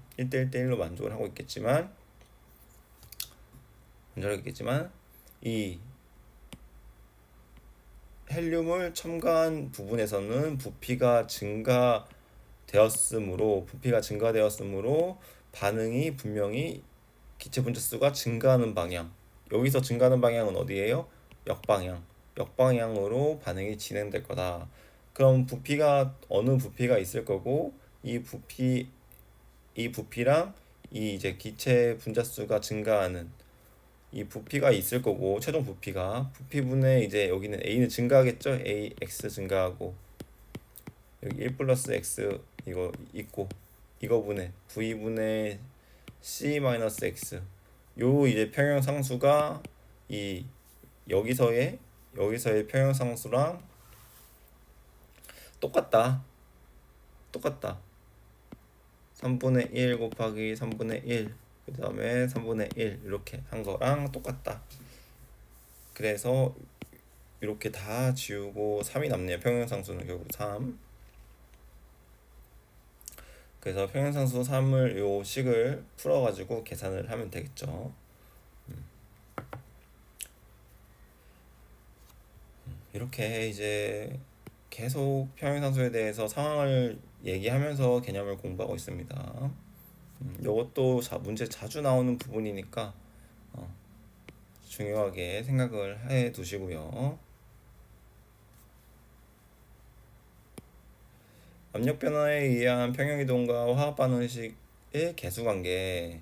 이 헬륨을 첨가한 부분에서는 부피가 증가되었으므로 반응이 분명히 기체 분자수가 증가하는 방향 여기서 증가하는 방향은 어디예요? 역방향으로 반응이 진행될 거다. 그럼 어느 부피가 있을 거고 이 부피랑 이 이제 기체 분자수가 증가하는 이 부피가 있을 거고 최종 부피분의 이제 여기는 A는 증가하겠죠. AX 증가하고 여기 1 플러스 X 이거 있고 이거분의 V분의 C 마이너스 X 요 이제 평형상수가 이 여기서의 평형상수랑 똑같다. 3분의 1 곱하기 3분의 1 그 다음에 3분의 1 이렇게 한 거랑 똑같다. 그래서 이렇게 다 지우고 3이 남네요. 평형상수는 결국 3. 그래서 평형상수 3을 요 식을 풀어가지고 계산을 하면 되겠죠. 이렇게 이제 계속 평행상수에 대해서 상황을 얘기하면서 개념을 공부하고 있습니다. 이것도 문제 자주 나오는 부분이니까 중요하게 생각을 해 두시고요. 압력 변화에 의한 평형이동과 화학 반응식의 계수관계.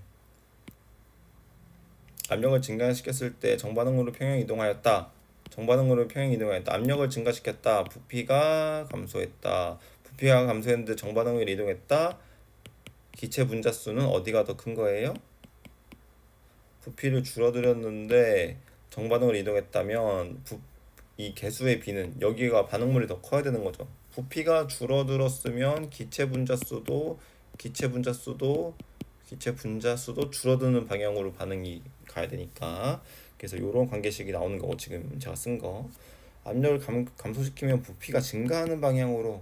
압력을 증가시켰을 때 정반응으로 평형이동하였다. 정반응으로 평형이동하였다. 압력을 증가시켰다. 부피가 감소했다. 부피가 감소했는데 정반응으로 이동했다. 기체 분자수는 어디가 더 큰 거예요? 부피를 줄어들였는데 정반응으로 이동했다면 이 개수의 비는 여기가 반응물이 더 커야 되는 거죠. 부피가 줄어들었으면 기체 분자수도 줄어드는 방향으로 반응이 가야 되니까, 그래서 이런 관계식이 나오는 거고, 지금 제가 쓴 거 압력을 감소시키면 부피가 증가하는 방향으로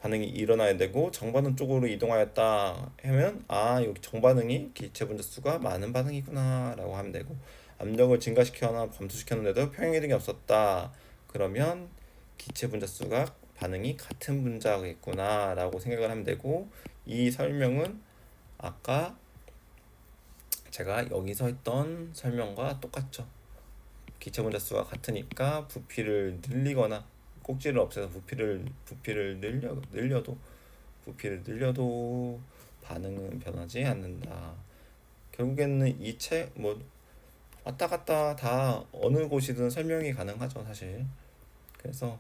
반응이 일어나야 되고, 정반응 쪽으로 이동하였다 하면 여기 정반응이 기체 분자수가 많은 반응이구나 라고 하면 되고, 압력을 증가시켜나 감소시켰는데도 평행이동이 없었다 그러면 기체 분자수가 반응이 같은 분자겠구나 라고 생각을 하면 되고, 이 설명은 아까 제가 여기서 했던 설명과 똑같죠. 기체 분자수가 같으니까 부피를 늘리거나 꼭지를 없애서 부피를 늘려도 반응은 변하지 않는다. 결국에는 왔다 갔다 다 어느 곳이든 설명이 가능하죠, 사실. 그래서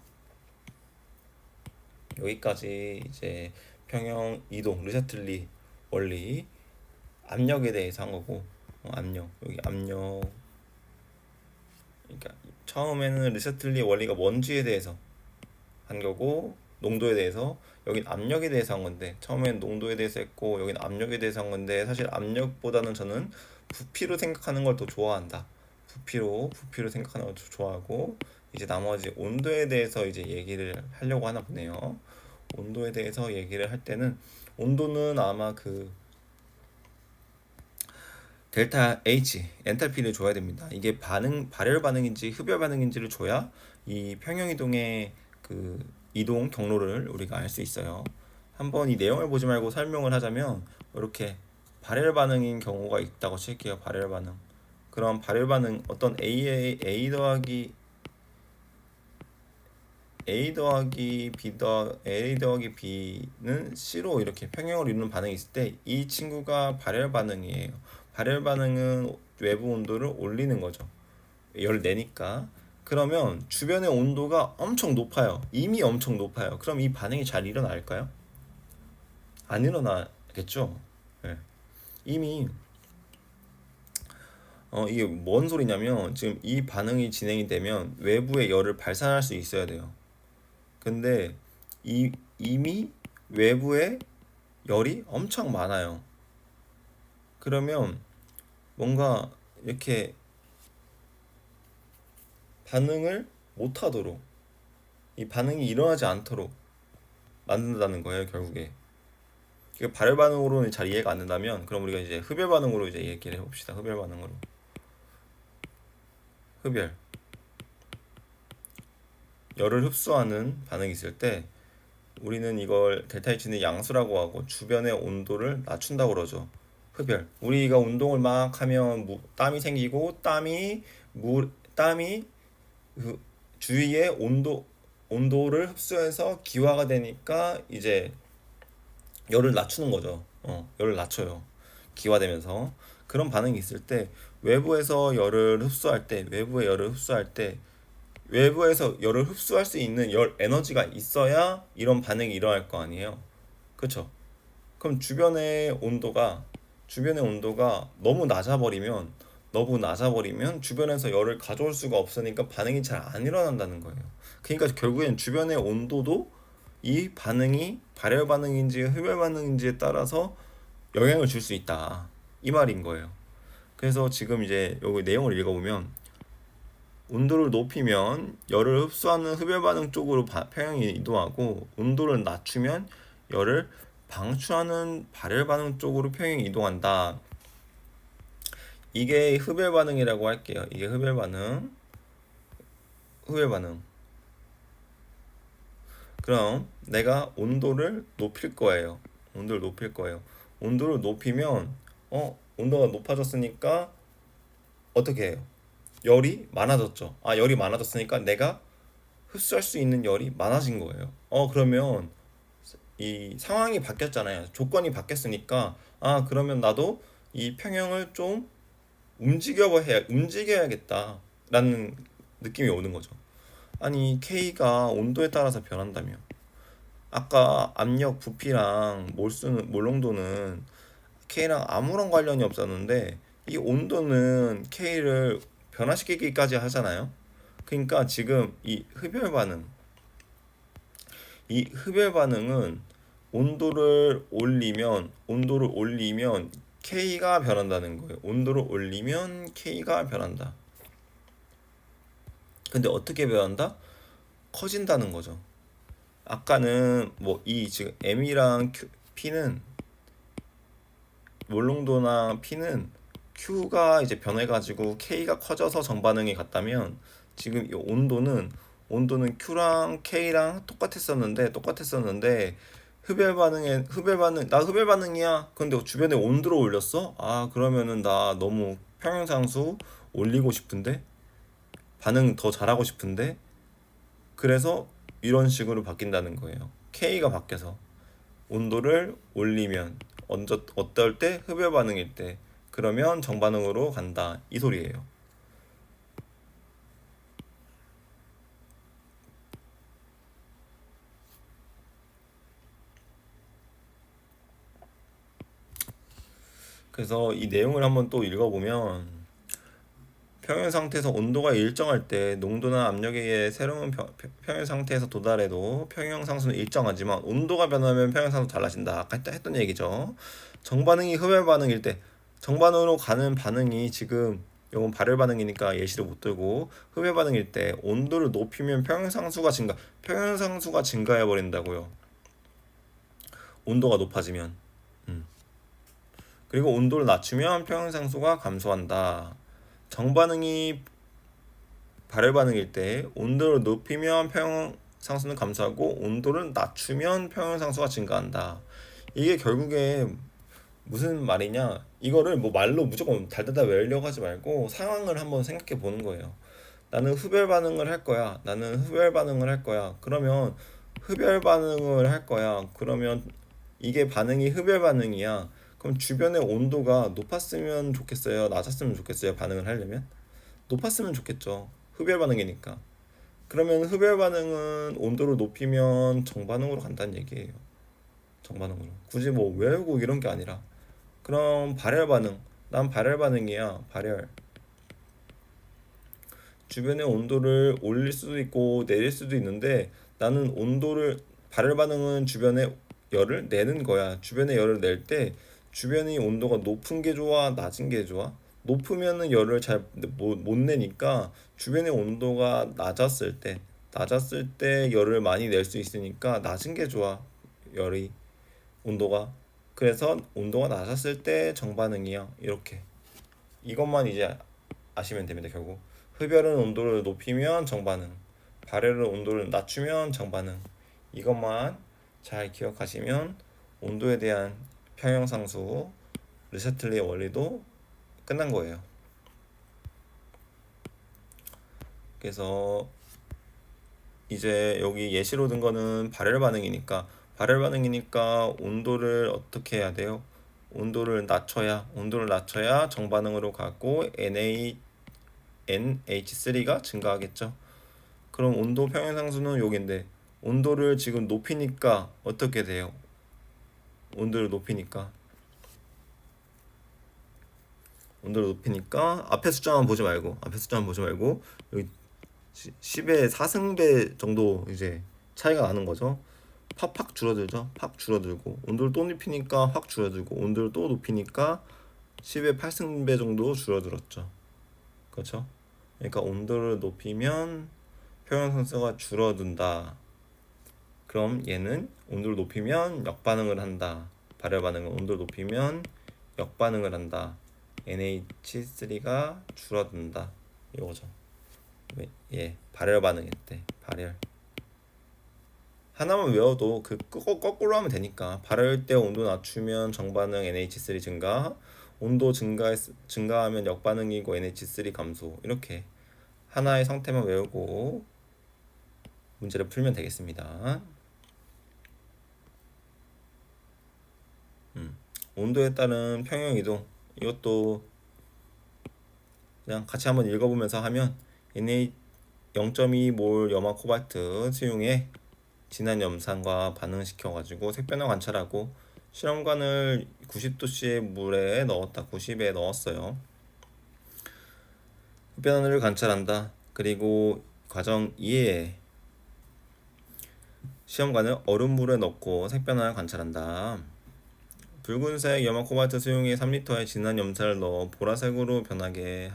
여기까지 이제 평형 이동 르샤틀리 원리 압력에 대해서 한 거고, 여기 압력, 그러니까 처음에는 르샤틀리 원리가 먼지에 대해서 한 거고, 농도에 대해서, 여긴 압력에 대해서 한 건데, 처음엔 농도에 대해서 했고 여긴 압력에 대해서 한 건데, 사실 압력보다는 저는 부피로 생각하는 걸 더 좋아한다. 부피로 생각하는 걸 더 좋아하고, 이제 나머지 온도에 대해서 이제 얘기를 하려고 하나 보네요. 온도에 대해서 얘기를 할 때는, 온도는 아마 그 델타 H 엔탈피를 줘야 됩니다. 이게 발열 반응인지 흡열 반응인지를 줘야 이 평형 이동의 그 이동 경로를 우리가 알 수 있어요. 한번 이 내용을 보지 말고 설명을 하자면, 이렇게 발열 반응인 경우가 있다고 칠게요. 발열 반응. 그럼 발열 반응 어떤 A 더하기 B는 C로 이렇게 평형을 이루는 반응이 있을 때, 이 친구가 발열 반응이에요. 발열 반응은 외부 온도를 올리는 거죠. 열을 내니까. 그러면 주변의 온도가 엄청 높아요. 이미 엄청 높아요. 그럼 이 반응이 잘 일어날까요? 안 일어나겠죠. 네. 이미 이게 뭔 소리냐면, 지금 이 반응이 진행이 되면 외부의 열을 발산할 수 있어야 돼요. 근데 이미 외부에 열이 엄청 많아요. 그러면 뭔가 이렇게 반응을 못하도록, 이 반응이 일어나지 않도록 만든다는 거예요, 결국에. 발열 반응으로는 잘 이해가 안 된다면, 그럼 우리가 이제 흡열 반응으로 이제 얘기를 해봅시다. 흡열 반응으로. 흡열. 열을 흡수하는 반응이 있을 때, 우리는 이걸 델타 H는 양수라고 하고 주변의 온도를 낮춘다고 그러죠. 흡열. 우리가 운동을 막 하면 땀이 생기고, 땀이 그 주위의 온도를 흡수해서 기화가 되니까 이제 열을 낮추는 거죠. 열을 낮춰요. 기화되면서. 그런 반응이 있을 때, 외부에서 열을 흡수할 때, 외부에서 열을 흡수할 수 있는 열 에너지가 있어야 이런 반응이 일어날 거 아니에요. 그렇죠? 그럼 주변의 온도가 너무 낮아버리면 주변에서 열을 가져올 수가 없으니까 반응이 잘 안 일어난다는 거예요. 그러니까 결국엔 주변의 온도도 이 반응이 발열 반응인지 흡열 반응인지에 따라서 영향을 줄 수 있다, 이 말인 거예요. 그래서 지금 이제 여기 내용을 읽어보면, 온도를 높이면 열을 흡수하는 흡열 반응 쪽으로 평형이 이동하고, 온도를 낮추면 열을 방출하는 발열 반응 쪽으로 평형이 이동한다. 이게 흡열 반응이라고 할게요. 이게 흡열 반응. 그럼 내가 온도를 높일 거예요. 온도를 높일 거예요. 온도를 높이면 온도가 높아졌으니까 어떻게 해요? 열이 많아졌죠. 열이 많아졌으니까 내가 흡수할 수 있는 열이 많아진 거예요. 그러면 이 상황이 바뀌었잖아요. 조건이 바뀌었으니까 그러면 나도 이 평형을 좀 움직여야겠다라는 느낌이 오는 거죠. 아니 K가 온도에 따라서 변한다며. 아까 압력, 부피랑 몰농도는 K랑 아무런 관련이 없었는데 이 온도는 K를 변화시키기까지 하잖아요. 그러니까 지금 이 흡열 반응은 온도를 올리면 K가 변한다는 거예요. 온도를 올리면 K가 변한다. 근데 어떻게 변한다? 커진다는 거죠. 아까는 뭐 이 지금 M이랑 P는 몰농도나 P는 Q가 이제 변해가지고 K가 커져서 정반응이 갔다면 지금 이 온도는 Q랑 K랑 똑같았었는데 흡열 반응이야. 근데 주변에 온도를 올렸어? 그러면은 나 너무 평형상수 올리고 싶은데 반응 더 잘하고 싶은데 그래서 이런 식으로 바뀐다는 거예요. K가 바뀌어서 온도를 올리면 어떨 때 흡열 반응일 때 그러면 정반응으로 간다 이 소리예요. 그래서 이 내용을 한번 또 읽어보면 평형 상태에서 온도가 일정할 때 농도나 압력에 의해 새로운 평형 상태에서 도달해도 평형 상수는 일정하지만 온도가 변하면 평형 상수 달라진다. 아까 했던 얘기죠. 정반응이 흡열 반응일 때 정반응으로 가는 반응이 지금 이건 발열 반응이니까 예시를 못 들고 흡열 반응일 때 온도를 높이면 평형 상수가 증가해 버린다고요. 온도가 높아지면. 그리고 온도를 낮추면 평형 상수가 감소한다. 정반응이 발열 반응일 때 온도를 높이면 평형상수는 감소하고 온도를 낮추면 평형상수가 증가한다. 이게 결국에 무슨 말이냐? 이거를 뭐 말로 무조건 달달달 외우려고 하지 말고 상황을 한번 생각해 보는 거예요. 나는 흡열 반응을 할 거야. 그러면 흡열 반응을 할 거야. 그러면 이게 반응이 흡열 반응이야. 그럼 주변의 온도가 높았으면 좋겠어요? 낮았으면 좋겠어요? 반응을 하려면? 높았으면 좋겠죠. 흡열 반응이니까. 그러면 흡열 반응은 온도를 높이면 정반응으로 간다는 얘기예요. 정반응으로. 굳이 뭐 외우고 이런 게 아니라. 그럼 발열 반응. 난 발열 반응이야. 발열. 주변의 온도를 올릴 수도 있고 내릴 수도 있는데 나는 발열 반응은 주변에 열을 내는 거야. 주변에 열을 낼 때 주변의 온도가 높은 게 좋아, 낮은 게 좋아? 높으면은 열을 잘 못 내니까 주변의 온도가 낮았을 때 열을 많이 낼 수 있으니까 낮은 게 좋아. 열이 온도가 그래서 온도가 낮았을 때 정반응이야. 이렇게 이것만 이제 아시면 됩니다. 결국 흡열은 온도를 높이면 정반응, 발열은 온도를 낮추면 정반응. 이것만 잘 기억하시면 온도에 대한 평형상수 르세틀리의 원리도 끝난 거예요. 그래서 이제 여기 예시로 든 거는 발열 반응이니까 온도를 어떻게 해야 돼요? 온도를 낮춰야 정반응으로 가고 NH3가 증가하겠죠. 그럼 온도 평형상수는 여기인데 온도를 지금 높이니까 어떻게 돼요? 온도를 높이니까 앞에 숫자만 보지 말고 여기 10의 4승배 정도 이제 차이가 나는 거죠. 팍팍 줄어들죠. 팍 줄어들고 온도를 또 높이니까 확 줄어들고 온도를 또 높이니까 10의 8승배 정도 줄어들었죠. 그렇죠? 그러니까 온도를 높이면 평형상수가 줄어든다. 그럼 얘는 온도를 높이면 역반응을 한다. 발열 반응은 온도를 높이면 역반응을 한다. NH3가 줄어든다. 이거죠. 발열 반응일 때 발열. 하나만 외워도 그 거꾸로 하면 되니까 발열 때 온도 낮추면 정반응 NH3 증가, 온도 증가하면 역반응이고 NH3 감소. 이렇게 하나의 상태만 외우고 문제를 풀면 되겠습니다. 온도에 따른 평형 이동, 이것도 그냥 같이 한번 읽어보면서 하면 NA 0.2몰 염화 코발트 수용에 진한 염산과 반응시켜가지고 색변화 관찰하고 실험관을 90도씨의 물에 넣었다. 90에 넣었어요. 흡변을 관찰한다. 그리고 과정 2에 시험관을 얼음물에 넣고 색변화를 관찰한다. 붉은색 염화 코발트 수용에 3리터의 진한 염산을 넣어 보라색으로 변하게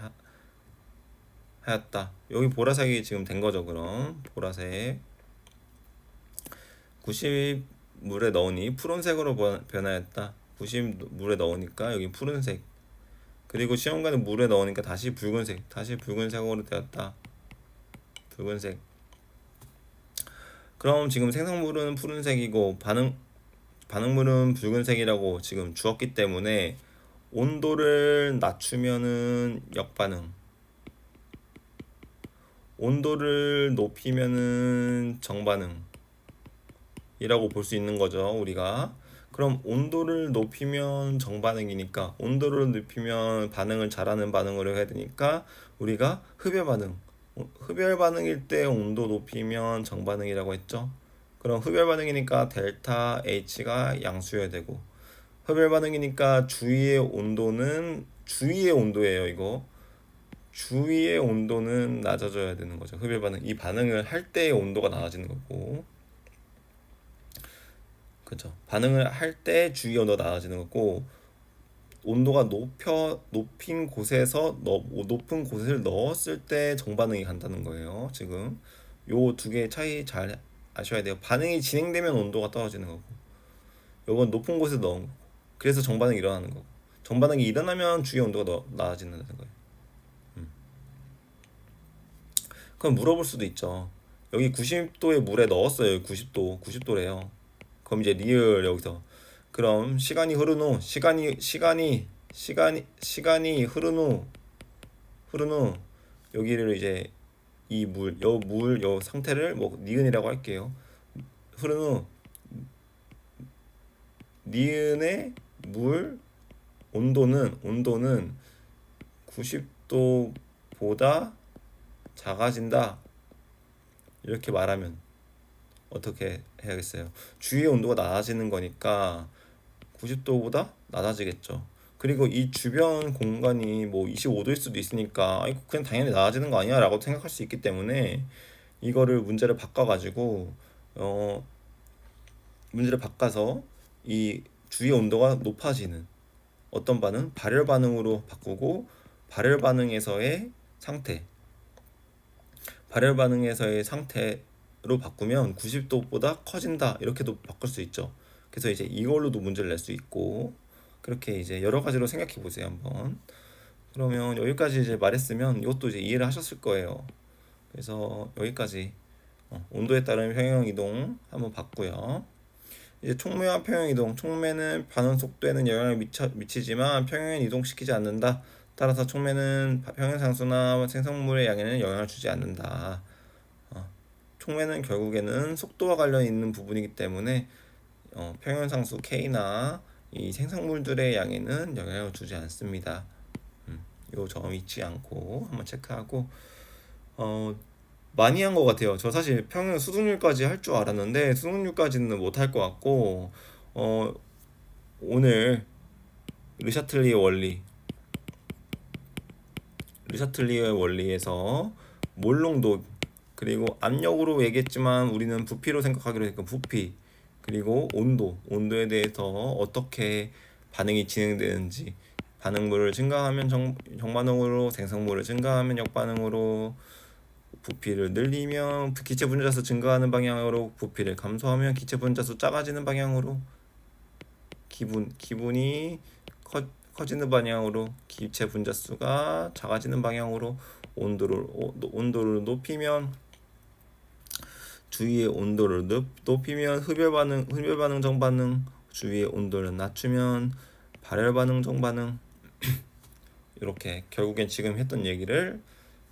하였다. 여기 보라색이 지금 된 거죠. 그럼 보라색 90 물에 넣으니 푸른색으로 변하였다. 90 물에 넣으니까 여기 푸른색. 그리고 시험관에 물에 넣으니까 다시 붉은색. 다시 붉은색으로 되었다. 붉은색. 그럼 지금 생성물은 푸른색이고 반응물은 붉은색이라고 지금 주었기 때문에 온도를 낮추면은 역반응, 온도를 높이면은 정반응 이라고 볼 수 있는 거죠. 우리가 그럼 온도를 높이면 정반응이니까 온도를 높이면 반응을 잘하는 반응으로 해야 되니까 우리가 흡열 반응, 흡열 반응일 때 온도 높이면 정반응이라고 했죠. 그럼 흡열 반응이니까 델타 H가 양수여야 되고, 흡열 반응이니까 주위의 온도는 주위의 온도예요. 이거 주위의 온도는 낮아져야 되는 거죠. 흡열 반응, 이 반응을 할 때의 온도가 낮아지는 거고, 그죠? 반응을 할 때 주위 온도가 낮아지는 거고, 온도가 높인 곳에서 높은 곳을 넣었을 때 정반응이 간다는 거예요. 지금 요 두 개의 차이 잘 아셔야 돼요. 반응이 진행되면 온도가 떨어지는 거고, 요건 높은 곳에 넣은 거고, 그래서 정반응이 일어나는 거고, 정반응이 일어나면 주위 온도가 낮아지는 거예요. 그럼 물어볼 수도 있죠. 여기 90도의 물에 넣었어요. 90도래요. 그럼 이제 리을 여기서 그럼 시간이 흐른 후 시간이 흐른 후 여기를 이제 요 상태를 뭐 니은이라고 할게요. 흐른 후 니은의 물 온도는 90도보다 작아진다. 이렇게 말하면 어떻게 해야겠어요? 주위의 온도가 낮아지는 거니까 90도보다 낮아지겠죠. 그리고 이 주변 공간이 뭐 25도일 수도 있으니까 그냥 당연히 낮아지는 거 아니야 라고 생각할 수 있기 때문에 이거를 어 문제를 바꿔서 이 주위 온도가 높아지는 어떤 반응? 발열 반응으로 바꾸고 발열 반응에서의 상태 발열 반응에서의 상태로 바꾸면 90도보다 커진다 이렇게도 바꿀 수 있죠. 그래서 이제 이걸로도 문제를 낼 수 있고 그렇게 이제 여러 가지로 생각해 보세요 한번. 그러면 여기까지 이제 말했으면 이것도 이제 이해를 하셨을 거예요. 그래서 여기까지 온도에 따른 평형 이동 한번 봤고요. 이제 촉매와 평형 이동. 촉매는 반응 속도에는 영향을 미치지만 평형은 이동시키지 않는다. 따라서 촉매는 평형 상수나 생성물의 양에는 영향을 주지 않는다. 촉매는 결국에는 속도와 관련 있는 부분이기 때문에 평형 상수 K나 이 생성물들의 양에는 영향을 주지 않습니다. 요 점 잊지 않고 한번 체크하고 많이 한 것 같아요. 저 사실 평형 수능률까지 할 줄 알았는데 수능률까지는 못 할 것 같고 오늘 르샤틀리의 원리 르샤틀리의 원리에서 몰농도 그리고 압력으로 얘기했지만 우리는 부피로 생각하기로 했고 부피 그리고 온도에 대해서 어떻게 반응이 진행되는지 반응물을 증가하면 정반응으로 생성물을 증가하면 역반응으로 부피를 늘리면 기체 분자수 증가하는 방향으로 부피를 감소하면 기체 분자수 작아지는 방향으로 기분이 커지는 방향으로 기체 분자수가 작아지는 방향으로 온도를 높이면 주위의 온도를 높이면 흡열 반응 정반응, 주위의 온도를 낮추면 발열 반응 정반응. 이렇게 결국엔 지금 했던 얘기를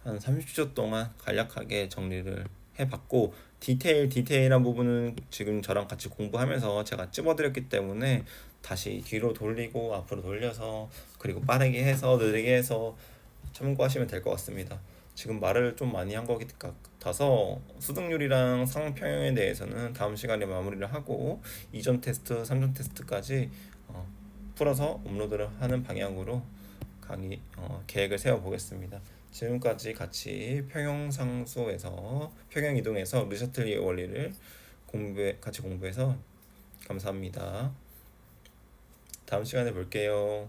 한 30초 동안 간략하게 정리를 해봤고, 디테일한 부분은 지금 저랑 같이 공부하면서 제가 찝어드렸기 때문에 다시 뒤로 돌리고 앞으로 돌려서 그리고 빠르게 해서 느리게 해서 참고하시면 될 것 같습니다. 지금 말을 좀 많이 한 것 같아서 수득률이랑 상평형에 대해서는 다음 시간에 마무리를 하고 2점 테스트, 3점 테스트까지 풀어서 업로드를 하는 방향으로 계획을 세워 보겠습니다. 지금까지 같이 평형상수에서 평형 이동해서 르샤틀리에 원리를 같이 공부해서 감사합니다. 다음 시간에 볼게요.